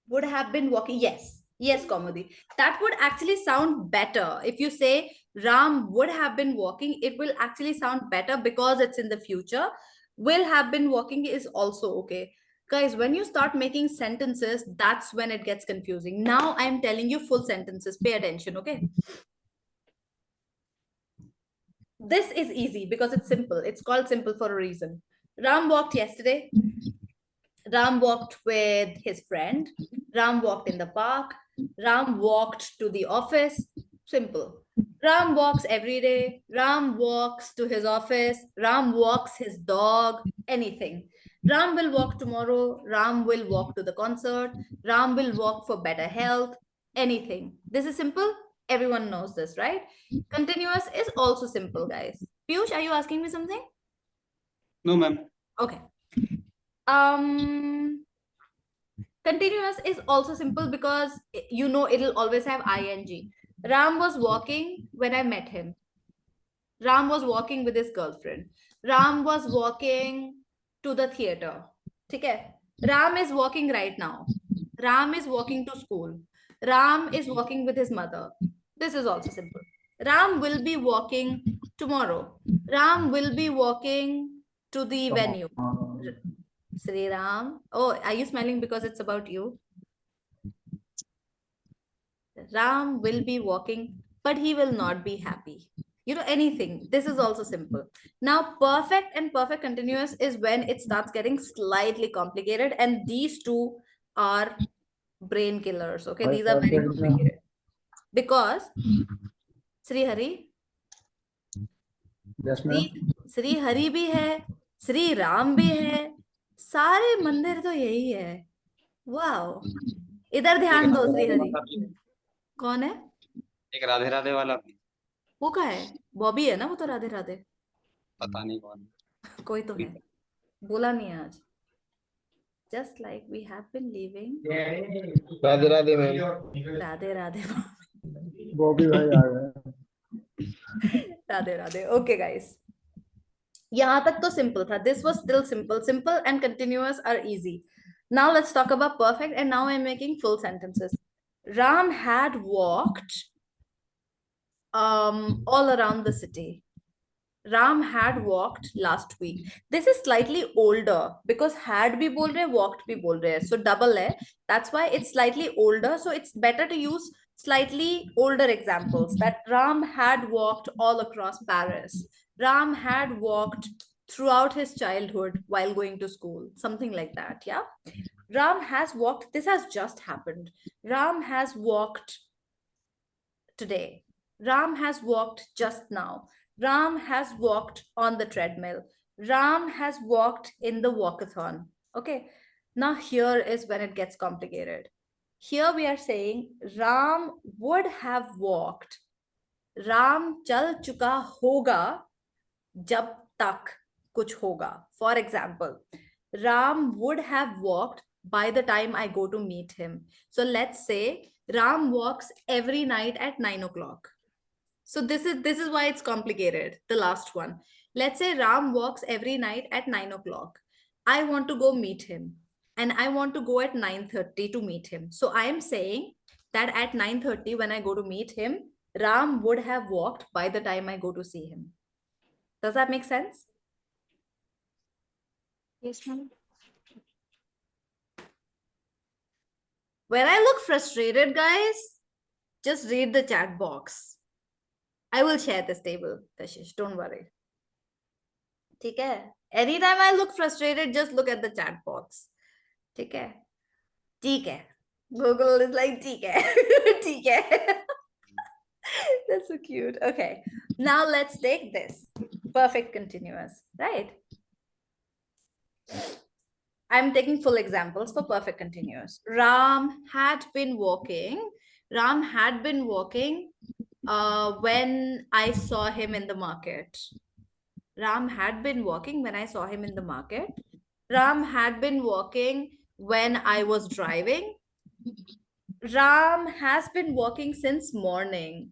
would have been walking. Yes, Kaumudi. That would actually sound better. If you say Ram would have been walking, it will actually sound better because it's in the future. Will have been walking is also okay. Guys, when you start making sentences, that's when it gets confusing. Now I'm telling you full sentences. Pay attention, okay? This is easy because it's simple. It's called simple for a reason. Ram walked yesterday. Ram walked with his friend. Ram walked in the park. Ram walked to the office. Simple. Ram walks every day. Ram walks to his office. Ram walks his dog. Anything. Ram will walk tomorrow. Ram will walk to the concert. Ram will walk for better health. Anything. This is simple. Everyone knows this, right? Continuous is also simple, guys. Piyush, are you asking me something? No, ma'am. Okay. Continuous is also simple because you know it'll always have ing. Ram was walking when I met him. Ram was walking with his girlfriend. Ram was walking to the theater. Okay. Ram is walking right now. Ram is walking to school. Ram is walking with his mother. This is also simple. Ram will be walking tomorrow. Ram will be walking to the venue. Sri Ram. Oh, are you smiling because it's about you? Ram will be walking, but he will not be happy. You know, anything. This is also simple. Now, perfect and perfect continuous is when it starts getting slightly complicated, and these two are brain killers. Okay, Why these are very perfect, ma'am? complicated. Because Sri Hari, Yes, ma'am. Shri Hari भी है, श्री राम भी है, सारे मंदिर तो यही है. Wow, इधर ध्यान दो. श्री हरि कौन है? एक राधे राधे वाला भी। वो का है? बॉबी है ना वो तो. राधे राधे पता नहीं कौन। कोई तो है, बोला नहीं है आज. Just like we have been leaving. Radhe Radhe ma'am. Radhe Radhe. Bobby भाई आ गए. राधे राधे. Okay guys, यहाँ तक तो simple था. This was still simple. Simple and continuous are easy. Now let's talk about perfect, and now I'm making full sentences. Ram had walked all around the city. Ram had walked last week. This is slightly older because had bhi bol rahe, walked bhi bol rahe. So double hai. That's why it's slightly older. So it's better to use slightly older examples, that Ram had walked all across Paris. Ram had walked throughout his childhood while going to school. Something like that. Yeah. Ram has walked. This has just happened. Ram has walked today. Ram has walked just now. Ram has walked on the treadmill. Ram has walked in the walkathon. Okay. Now here is when it gets complicated. Here we are saying Ram would have walked. Ram chal chuka hoga jab tak kuch hoga. For example, Ram would have walked by the time I go to meet him. So let's say Ram walks every night at 9 o'clock. So this is why it's complicated. The last one. Let's say Ram walks every night at 9 o'clock. I want to go meet him and I want to go at 9:30 to meet him. So I am saying that at 9:30 when I go to meet him, Ram would have walked by the time I go to see him. Does that make sense? Yes, ma'am. When I look frustrated, guys, just read the chat box. I will share this table, Kashish, don't worry. Okay? Anytime I look frustrated, just look at the chat box. Okay? Okay. Google is like, okay. Okay. That's so cute. Okay. Now let's take this. Perfect continuous, right? I'm taking full examples for perfect continuous. Ram had been walking. Ram had been walking when I saw him in the market. Ram had been walking when I saw him in the market. Ram had been walking when I was driving. Ram has been walking since morning.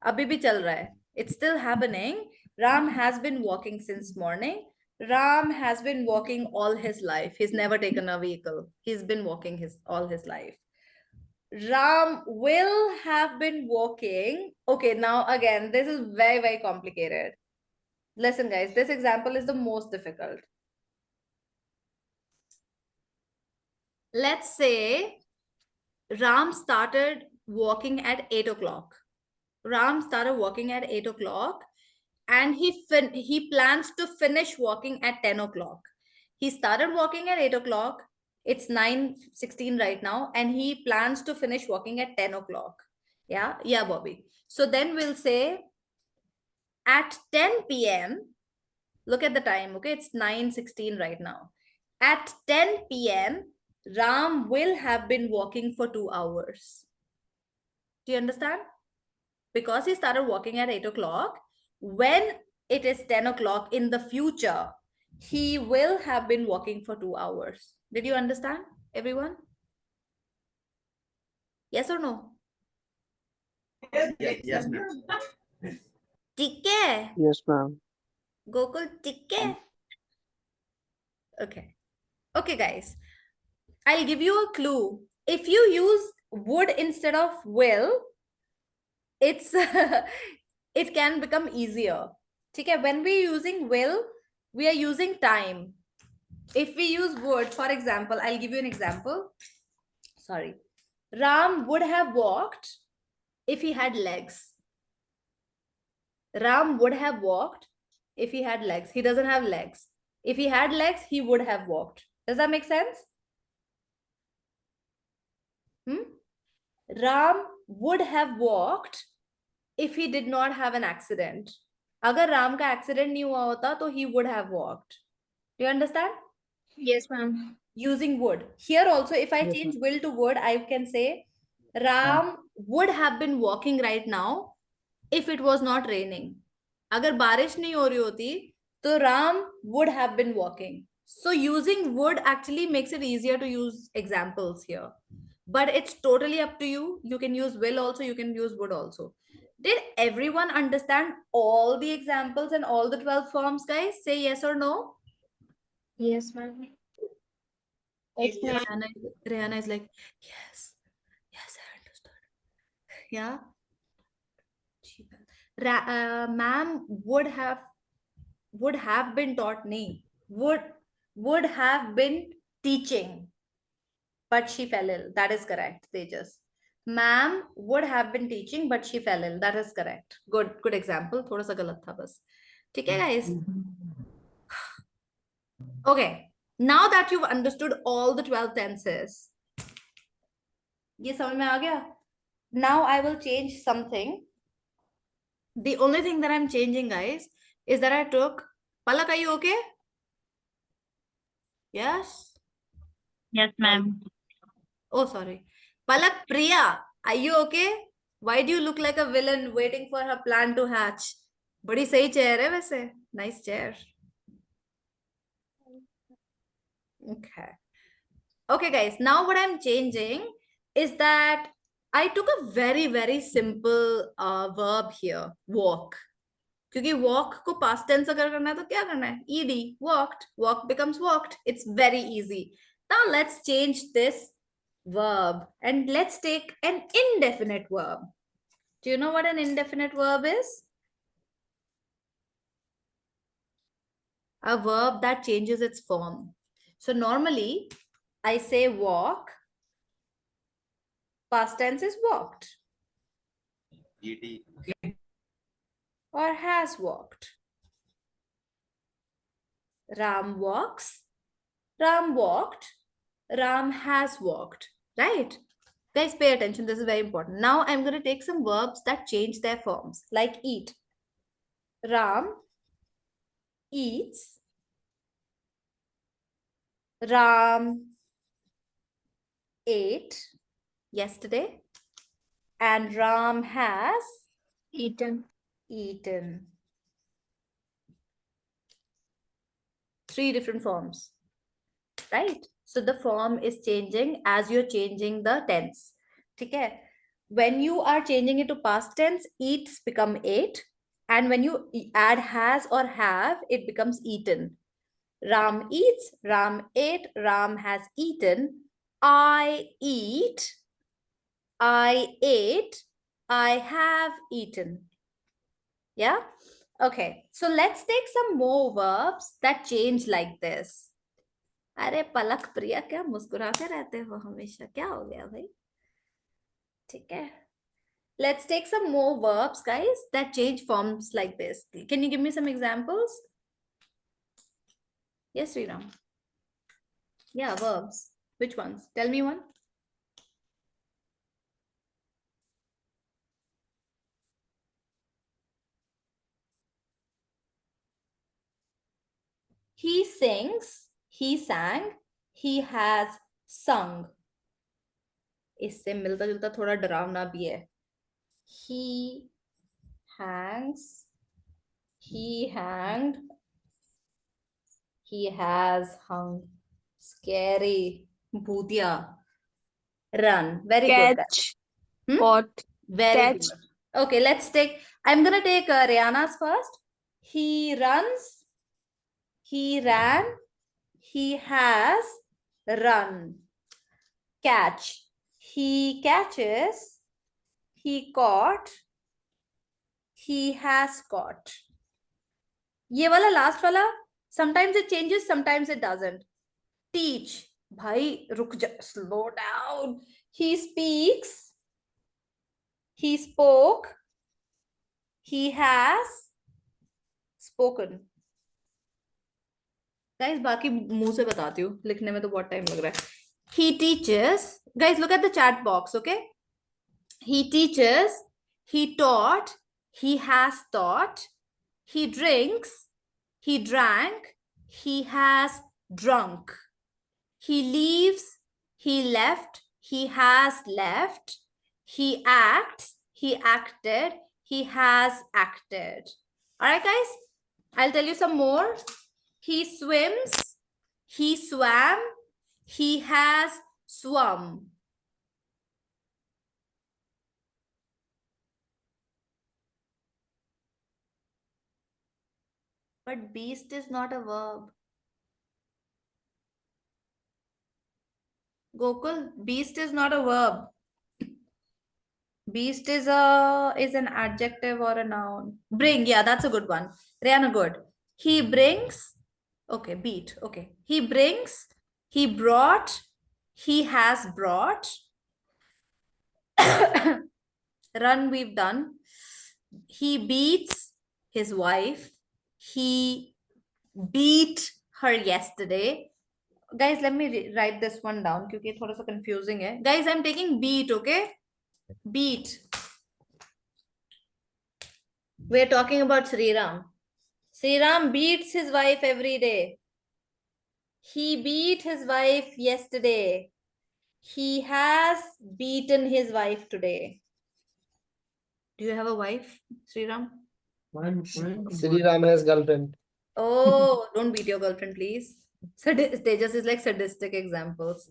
Abhi bhi chal raha hai. It's still happening. Ram has been walking since morning. Ram has been walking all his life. He's never taken a vehicle. He's been walking all his life. Ram will have been walking. Okay, now again, this is very, very complicated. Listen, guys, this example is the most difficult. Let's say Ram started walking at 8 o'clock. Ram started walking at 8 o'clock and he plans to finish walking at 10 o'clock. He started walking at 8 o'clock. It's 9:16 right now, and he plans to finish walking at 10 o'clock. Yeah, Bobby. So then we'll say at 10 p.m., look at the time, okay? It's 9:16 right now. At 10 p.m., Ram will have been walking for 2 hours. Do you understand? Because he started walking at 8 o'clock, when it is 10 o'clock in the future, he will have been walking for 2 hours. Did you understand, everyone? Yes or no? Yes, ma'am. ठीक है? Yes, ma'am. Gokul, ठीक है? Okay. Okay, guys. I'll give you a clue. If you use would instead of will, it's it can become easier. Okay, when we're using will, we are using time. If we use would, for example, I'll give you an example. Sorry. Ram would have walked if he had legs. Ram would have walked if he had legs. He doesn't have legs. If he had legs, he would have walked. Does that make sense? Ram would have walked if he did not have an accident. Agar Ram ka accident nahi hua hota, to he would have walked. Do you understand? Yes, ma'am. Using would. Here also, if I change will to would, I can say Ram would have been walking right now if it was not raining. Agar barish nahi ho rahi hoti, to Ram would have been walking. So using would actually makes it easier to use examples here. But it's totally up to you. You can use will also, you can use would also. Did everyone understand all the examples and all the 12 forms, guys? Say yes or no. Yes, ma'am. Rihanna is like, yes, I understood. Yeah. Ma'am would have would have been taught nahi. Would have been teaching, but she fell ill. That is correct, Tejas. Ma'am would have been teaching, but she fell ill. That is correct. Good example. थोड़ा सा गलत था बस. ठीक है, guys? Okay. Now that you've understood all the 12 tenses, ये समझ में आ गया? Now I will change something. The only thing that I'm changing, guys, is that I took Palak. Are you okay? Yes. Yes, ma'am. Oh, sorry. Palak, Priya, are you okay? Why do you look like a villain waiting for her plan to hatch? बड़ी सही chair है वैसे. Nice chair. Okay. Okay, guys. Now what I'm changing is that I took a very, very simple verb here. Walk. क्योंकि walk को past tense अगर करना है तो क्या करना है? ED. Walked. Walk becomes walked. It's very easy. Now let's change this verb and let's take an indefinite verb. Do you know what an indefinite verb is? A verb that changes its form. So normally I say walk, past tense is walked. ED. Or has walked. Ram walks, Ram walked, Ram has walked, right? Guys, pay attention. This is very important. Now I'm going to take some verbs that change their forms, like eat. Ram eats. Ram ate yesterday. And Ram has Eaten. eaten. 3 different forms, right? So the form is changing as you're changing the tense. Okay? When you are changing it to past tense, eats become ate. And when you add has or have, it becomes eaten. Ram eats, Ram ate, Ram has eaten. I eat, I ate, I have eaten. Yeah? Okay. So let's take some more verbs that change like this. अरे पलक प्रिया क्या मुस्कुराते रहते हो हमेशा क्या हो गया भाई ठीक है let's take some more verbs guys that change forms like this. Can you give me some examples? Yes, Sriram. Yeah, verbs. Which ones? Tell me one. He sings, he sang, he has sung. इससे मिलता जुलता थोड़ा डरावना भी है. He hangs, he hanged, he has hung. Scary. Bhutia. Run. Very good. Catch. Hmm? Caught. Very Catch. good. Okay, let's take. I'm gonna take Rihanna's first. He runs. He ran. He has run. Catch. He catches. He caught. He has caught. ये वाला last वाला sometimes it changes, sometimes it doesn't. Teach. भाई रुक जा, slow down. He speaks. He spoke. He has spoken. Guys, बाकी मुंह से बताती हूँ, लिखने में तो बहुत टाइम लग रहा है. He teaches. Guys, look at the chat box, okay? He teaches. He taught. He has taught. He drinks. He drank. He has drunk. He leaves. He left. He has left. He acts. He acted. He has acted. All right, guys? I'll tell you some more. He swims. He swam. He has swum. But beast is not a verb. Gokul, beast is not a verb. Beast is an adjective or a noun. Bring, yeah, that's a good one. Rihanna, good. He brings, okay, beat, okay. He brings, he brought, he has brought. Run, we've done. He beats his wife. He beat her yesterday. Guys, let me write this one down because it's a little confusing. Guys, I'm taking beat, okay? Beat. We're talking about Sri Ram. Sri Ram beats his wife every day. He beat his wife yesterday. He has beaten his wife today. Do you have a wife, Sri Ram? Sri Ram has girlfriend. Oh, don't beat your girlfriend, please. Tejas is like sadistic examples.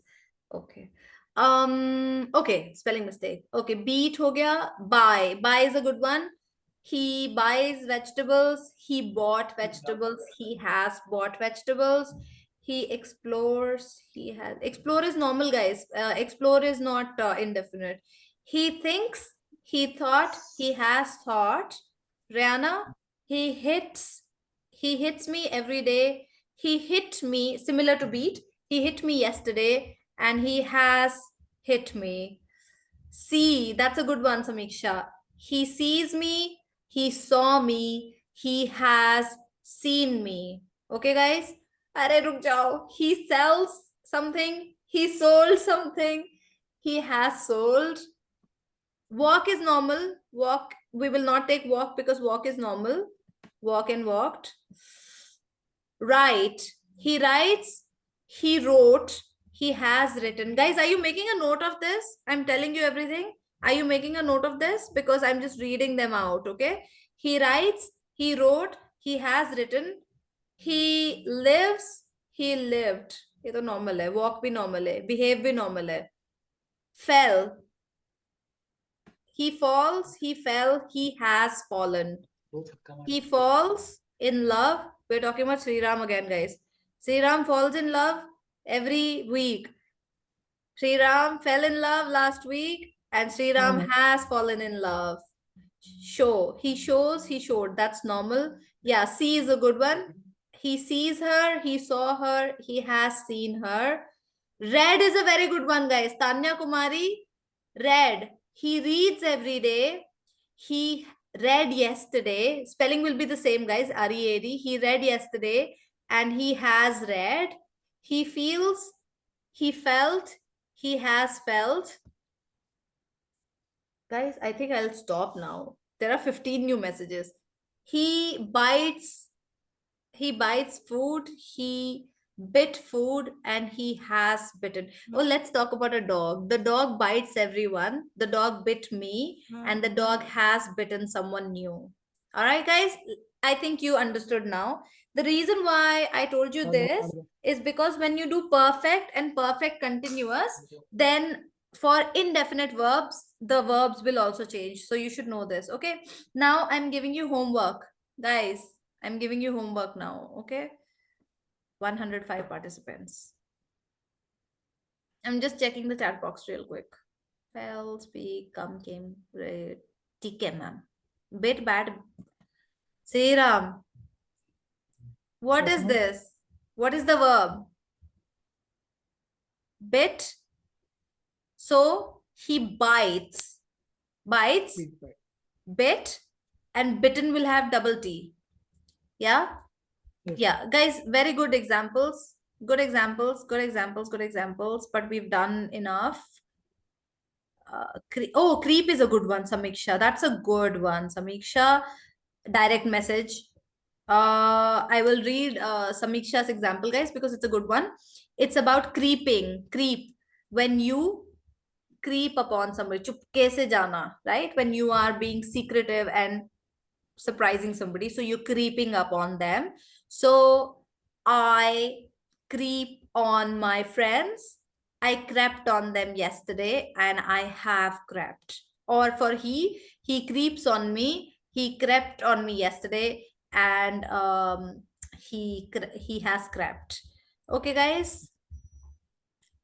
Okay. Okay, spelling mistake. Okay, beat ho gaya. Buy. Buy is a good one. He buys vegetables. He bought vegetables. He has bought vegetables. He explores. He has. Explore is normal, guys. Explore is not indefinite. He thinks. He thought. He has thought. Rihanna, he hits me every day. He hit me, similar to beat. He hit me yesterday and he has hit me. See, that's a good one, Samiksha. He sees me, he saw me, he has seen me. Okay, guys? Arey, ruk jao. He sells something, he sold something, he has sold. Walk is normal. Walk, we will not take walk because walk is normal. Walk and walked. Write. He writes. He wrote. He has written. Guys, are you making a note of this? I'm telling you everything. Are you making a note of this? Because I'm just reading them out, okay? He writes. He wrote. He has written. He lives. He lived. ये तो normal है. Walk भी normal है. Behave भी normal है. Fell. He falls, he fell, he has fallen. He falls in love. We're talking about Sri Ram again, guys. Sri Ram falls in love every week. Sri Ram fell in love last week and Sri Ram has fallen in love. Show. He shows, he showed. That's normal. Yeah, see is a good one. He sees her, he saw her, he has seen her. Read is a very good one, guys. Tanya Kumari, read. He reads every day. He read yesterday. Spelling will be the same, guys. R-E-A-D. He read yesterday and he has read. He feels. He felt. He has felt. Guys, I think I'll stop now. There are 15 new messages. He bites. He bites food. He bit food and he has bitten. Oh, let's talk about a dog. The dog bites everyone. The dog bit me and the dog has bitten someone new. All right, guys, I think you understood now. The reason why I told you this is because when you do perfect and perfect continuous, then for indefinite verbs, the verbs will also change. So you should know this. Okay, now I'm giving you homework, guys. I'm giving you homework now. Okay, 105 participants. I'm just checking the chat box real quick. Fell, speak, come, came, read. TK, ma'am. Bit bad. Sri Ram. What is this? What is the verb? Bit. So he bites. Bites. Bit. And bitten will have double T. Yeah. Yeah, guys, very good examples. Good examples, good examples, good examples. But we've done enough. Creep is a good one, Samiksha. That's a good one, Samiksha. Direct message. I will read Samiksha's example, guys, because it's a good one. It's about creeping. Creep. When you creep upon somebody. Chupke se jana, right? When you are being secretive and surprising somebody. So you're creeping up on them. So I creep on my friends. I crept on them yesterday and I have crept. Or for he creeps on me. He crept on me yesterday and he has crept. Okay, guys.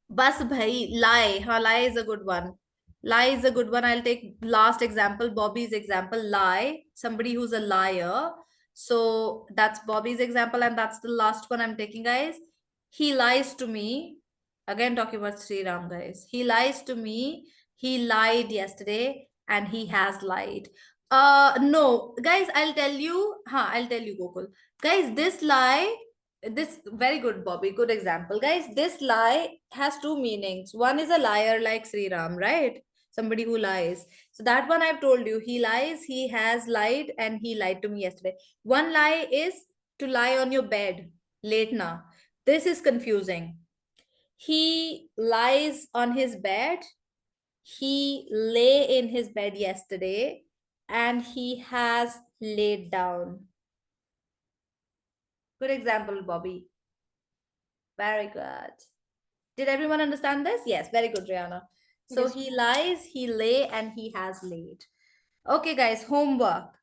Bas bhai, lie. Lie is a good one. Lie is a good one. I'll take last example, Bobby's example. Lie. Somebody who's a liar. So that's Bobby's example, and that's the last one I'm taking, guys. He lies to me. Again, talking about Sri Ram, guys. He lies to me. He lied yesterday, and he has lied. No, guys, I'll tell you. I'll tell you, Gokul. Guys, this lie, this very good, Bobby. Good example, guys. This lie has two meanings. One is a liar like Sri Ram, right? Somebody who lies. So that one I've told you. He lies, he has lied, and he lied to me yesterday. One lie is to lie on your bed late now. This is confusing. He lies on his bed. He lay in his bed yesterday, and he has laid down. Good example, Bobby. Very good. Did everyone understand this? Yes, very good, Rihanna. So Yes, he lies, he lay, and he has laid. Okay, guys, homework.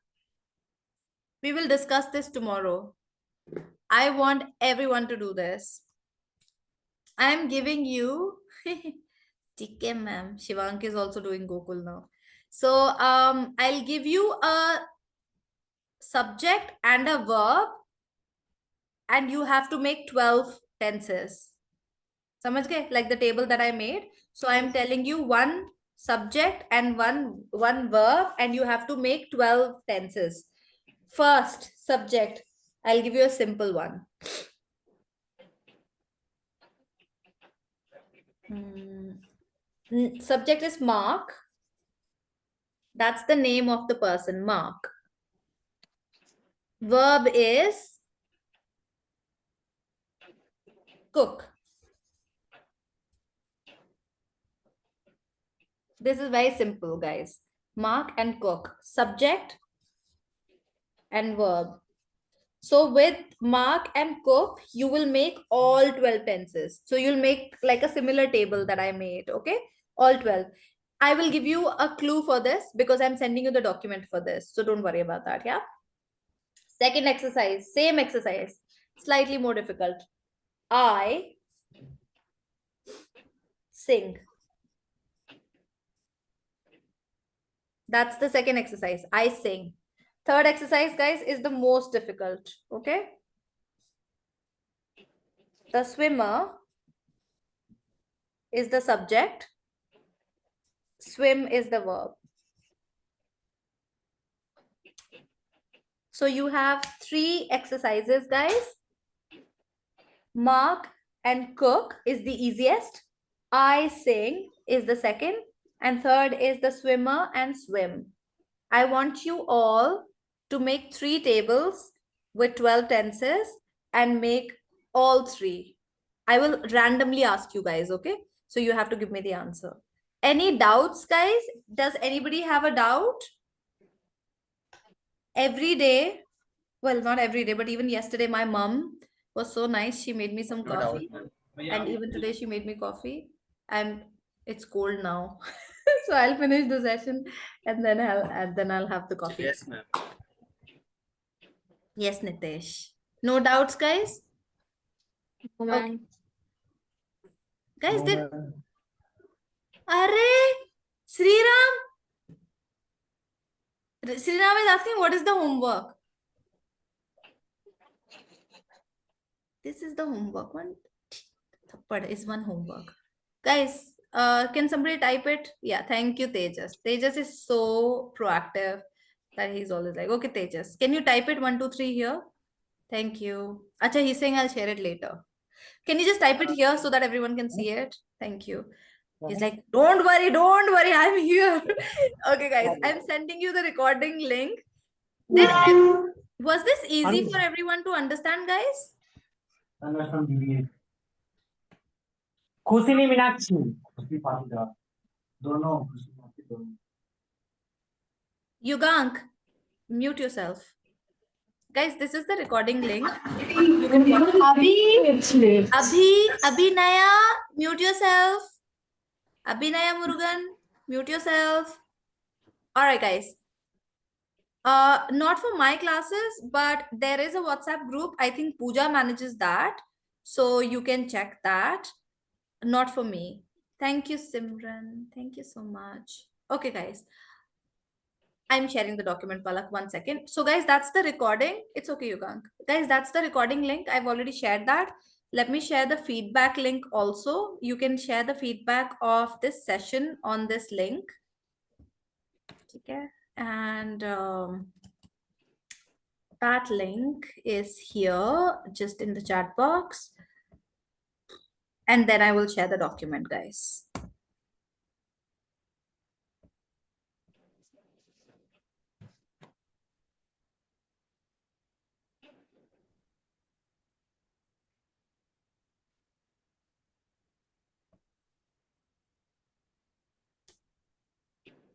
We will discuss this tomorrow. I want everyone to do this. I'm giving you TK ma'am. Shivank is also doing Gokul now. So I'll give you a subject and a verb, and you have to make 12 tenses. Samajh gaye? Like the table that I made. So I'm telling you one subject and one verb, and you have to make 12 tenses. First subject, I'll give you a simple one. Subject is Mark. That's the name of the person, Mark. Verb is cook. This is very simple, guys. Mark and cook. Subject and verb. So with Mark and cook, you will make all 12 tenses. So you'll make like a similar table that I made, okay? All 12. I will give you a clue for this because I'm sending you the document for this. So don't worry about that, yeah? Second exercise, same exercise, slightly more difficult. I sing. That's the second exercise, I sing. Third exercise, guys, is the most difficult, okay? The swimmer is the subject. Swim is the verb. So you have 3 exercises, guys. Mark and cook is the easiest. I sing is the second. And third is the swimmer and swim. I want you all to make 3 tables with 12 tenses and make all 3. I will randomly ask you guys, okay? So you have to give me the answer. Any doubts, guys? Does anybody have a doubt? Every day, well, not every day, but even yesterday, my mom was so nice. She made me some coffee. And even today, she made me coffee. And it's cold now. So I'll finish the session and then I'll have the coffee. Yes, ma'am. Yes, Nitesh. No doubts, guys? Okay. Guys, No, did ma'am. Arey Sriram is asking what is the homework? This is the homework one. Thappad is one homework. Guys, can somebody type it? Yeah, thank you, Tejas. Tejas is so proactive that he's always like, okay, Tejas, can you type it 1, 2, 3 here? Thank you. Acha, he's saying I'll share it later. Can you just type it here so that everyone can see it? Thank you. He's like, don't worry, I'm here. Okay, guys, I'm sending you the recording link. Was this easy for everyone to understand, guys? खुशी मीनाक्षी दोनों Yugank, mute yourself. Guys, this is the recording link. You can watch. Abhinaya, mute yourself. Abhinaya Murugan, mute yourself. All right, guys. Not for my classes, but there is a WhatsApp group. I think Pooja manages that. So you can check that. Not for me. Thank you, Simran. Thank you so much. Okay, guys. I'm sharing the document, Palak. 1 second. So, guys, that's the recording. It's okay, Yugank. Guys, that's the recording link. I've already shared that. Let me share the feedback link also. You can share the feedback of this session on this link. Okay. And that link is here, just in the chat box. And then I will share the document, guys.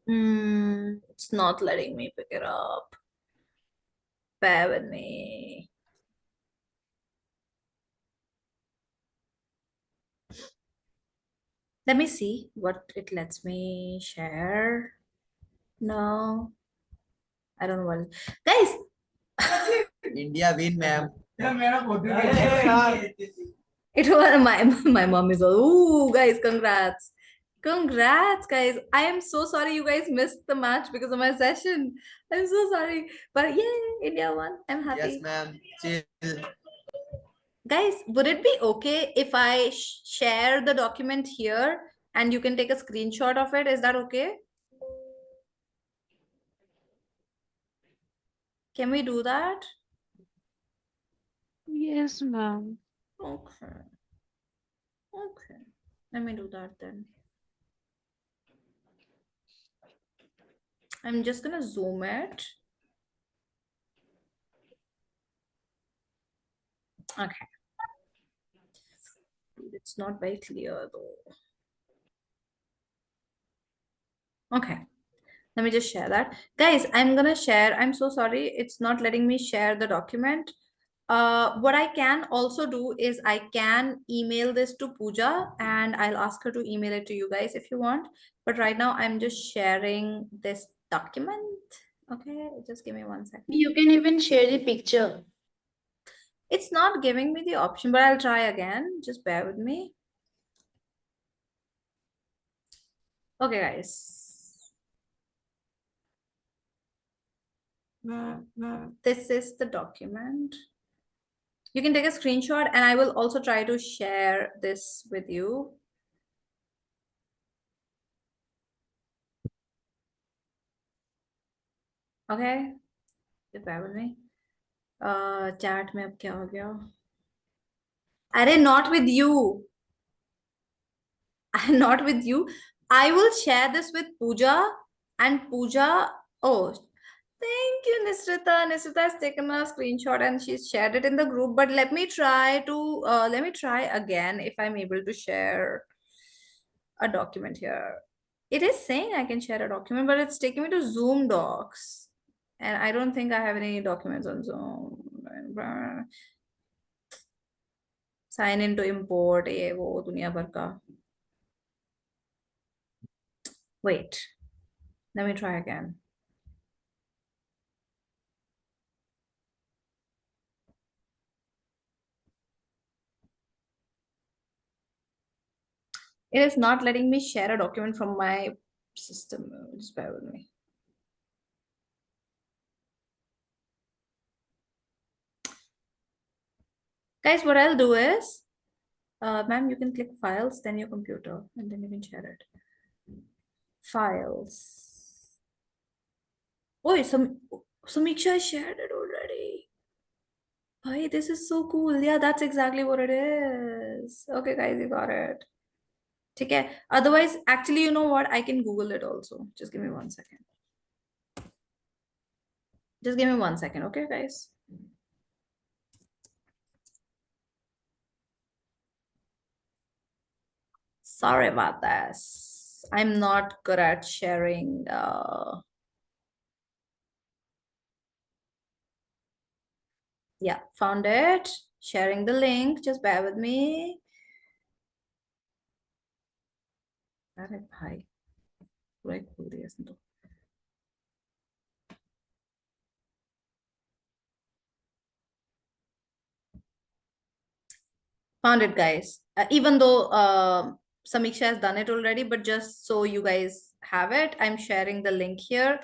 It's not letting me pick it up. Bear with me. Let me see what it lets me share. No, I don't know what. Guys, India win, ma'am. it was my mom is all, ooh, guys, congrats. Congrats, guys. I am so sorry you guys missed the match because of my session. I'm so sorry. But yeah, India won. I'm happy. Yes, ma'am. Chill. Guys, would it be okay if I share the document here and you can take a screenshot of it? Is that okay? Can we do that? Yes, ma'am. Okay. Okay. Let me do that then. I'm just gonna zoom it. Okay. It's not very clear though. Okay. Let me just share that. Guys, I'm gonna share. I'm so sorry. It's not letting me share the document. What I can also do is I can email this to Pooja and I'll ask her to email it to you guys if you want. But right now I'm just sharing this document. Okay, just give me 1 second. You can even share the picture. It's not giving me the option, but I'll try again. Just bear with me. Okay, guys. This is the document. You can take a screenshot and I will also try to share this with you. Okay, just bear with me. Chat में अब क्या हो गया? अरे not with you. I'm not with you. I will share this with Pooja and Pooja. Oh, thank you, Nisrita. Nisrita has taken a screenshot and she's shared it in the group. But let me try again if I'm able to share a document here. It is saying I can share a document, but it's taking me to Zoom docs. And I don't think I have any documents on Zoom. Sign in to import, ये वो दुनिया भर का. Wait, let me try again. It is not letting me share a document from my system. Just bear with me. Guys, what I'll do is, ma'am, you can click files, then your computer, and then you can share it. Files. Oh, Samiksha shared it already. Hey, this is so cool. Yeah, that's exactly what it is. Okay, guys, you got it. Okay. Otherwise, actually, you know what? I can Google it also. Just give me 1 second. Just give me 1 second, okay, guys? Sorry about this. I'm not good at sharing. Yeah, found it. Sharing the link. Just bear with me. अरे भाई पूरा खोल दिया इसने तो. Found it, guys. Even though Samiksha has done it already, but just so you guys have it, I'm sharing the link here.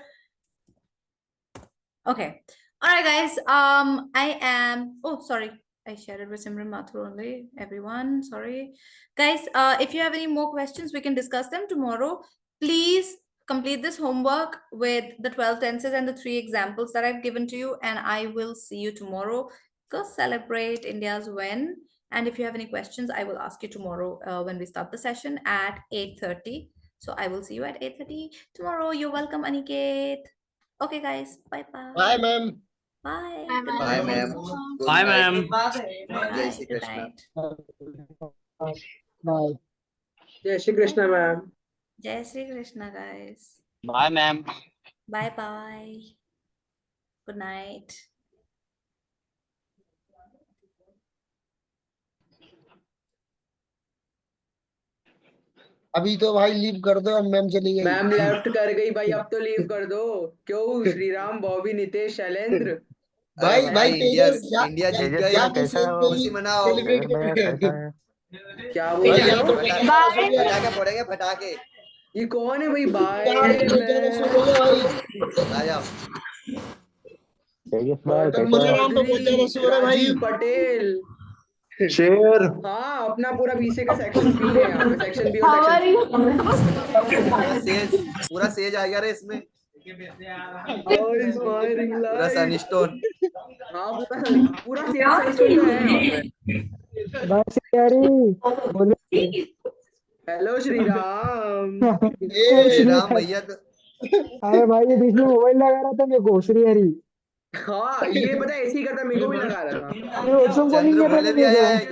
Okay. All right, guys. I am. Oh, sorry. I shared it with Simran Mathur only. Everyone, sorry, guys. If you have any more questions, we can discuss them tomorrow. Please complete this homework with the 12 tenses and the 3 examples that I've given to you, and I will see you tomorrow. Go celebrate India's win. And if you have any questions, I will ask you tomorrow when we start the session at 8:30. So I will see you at 8:30 tomorrow. You're welcome, Aniket. Okay, guys. Bye-bye. Bye, ma'am. Bye. Bye, Good Bye, night. ma'am. Good Bye, night. ma'am. Jai Shri Good Krishna. night. Bye. Jai Shri Krishna, ma'am. Jai Shri Krishna, guys. Bye, ma'am. Bye-bye. Good night. अभी तो भाई leave कर दो, अब ma'am चली गई। Ma'am left कर गई भाई, अब तो लीव कर दो। क्यों श्रीराम, बॉबी, नितेश, शैलेंद्र? भाई भाई इंडिया तेजस क्या इंडिया जीत क्या गई। कैसा खुशी मनाओ। सेलिब्रेट कर रहे हैं? क्या भाई बोल रहे यहाँ हो? तो पटाखे फोड़ेंगे पटाखे। ये कौन है भाई? बाय यहाँ तो बेचारे सो गए भाई। आ जाओ। मुझे नाम तो बेचारे सो रहे भाई। राजीव पटेल। शेर। हाँ, अपना पूरा बीसी का सेक्शन बी है यहाँ पे, सेक्शन बी और सेक्शन पूरा सेज आ गया रे इसमें। इंस्पायरिंग पूरा लाइफ। सनस्टोन। हाँ, पूरा सनस्टोन का है यहाँ पे। हेलो श्रीराम। राम भैया तो अरे भाई ये बीच में मोबाइल लगा रहा था मेरे को, श्री हरी। हाँ, ये पता है ऐसे ही करता, मेरे को भी लगा रहा था। चंद्र भी आया है क्या?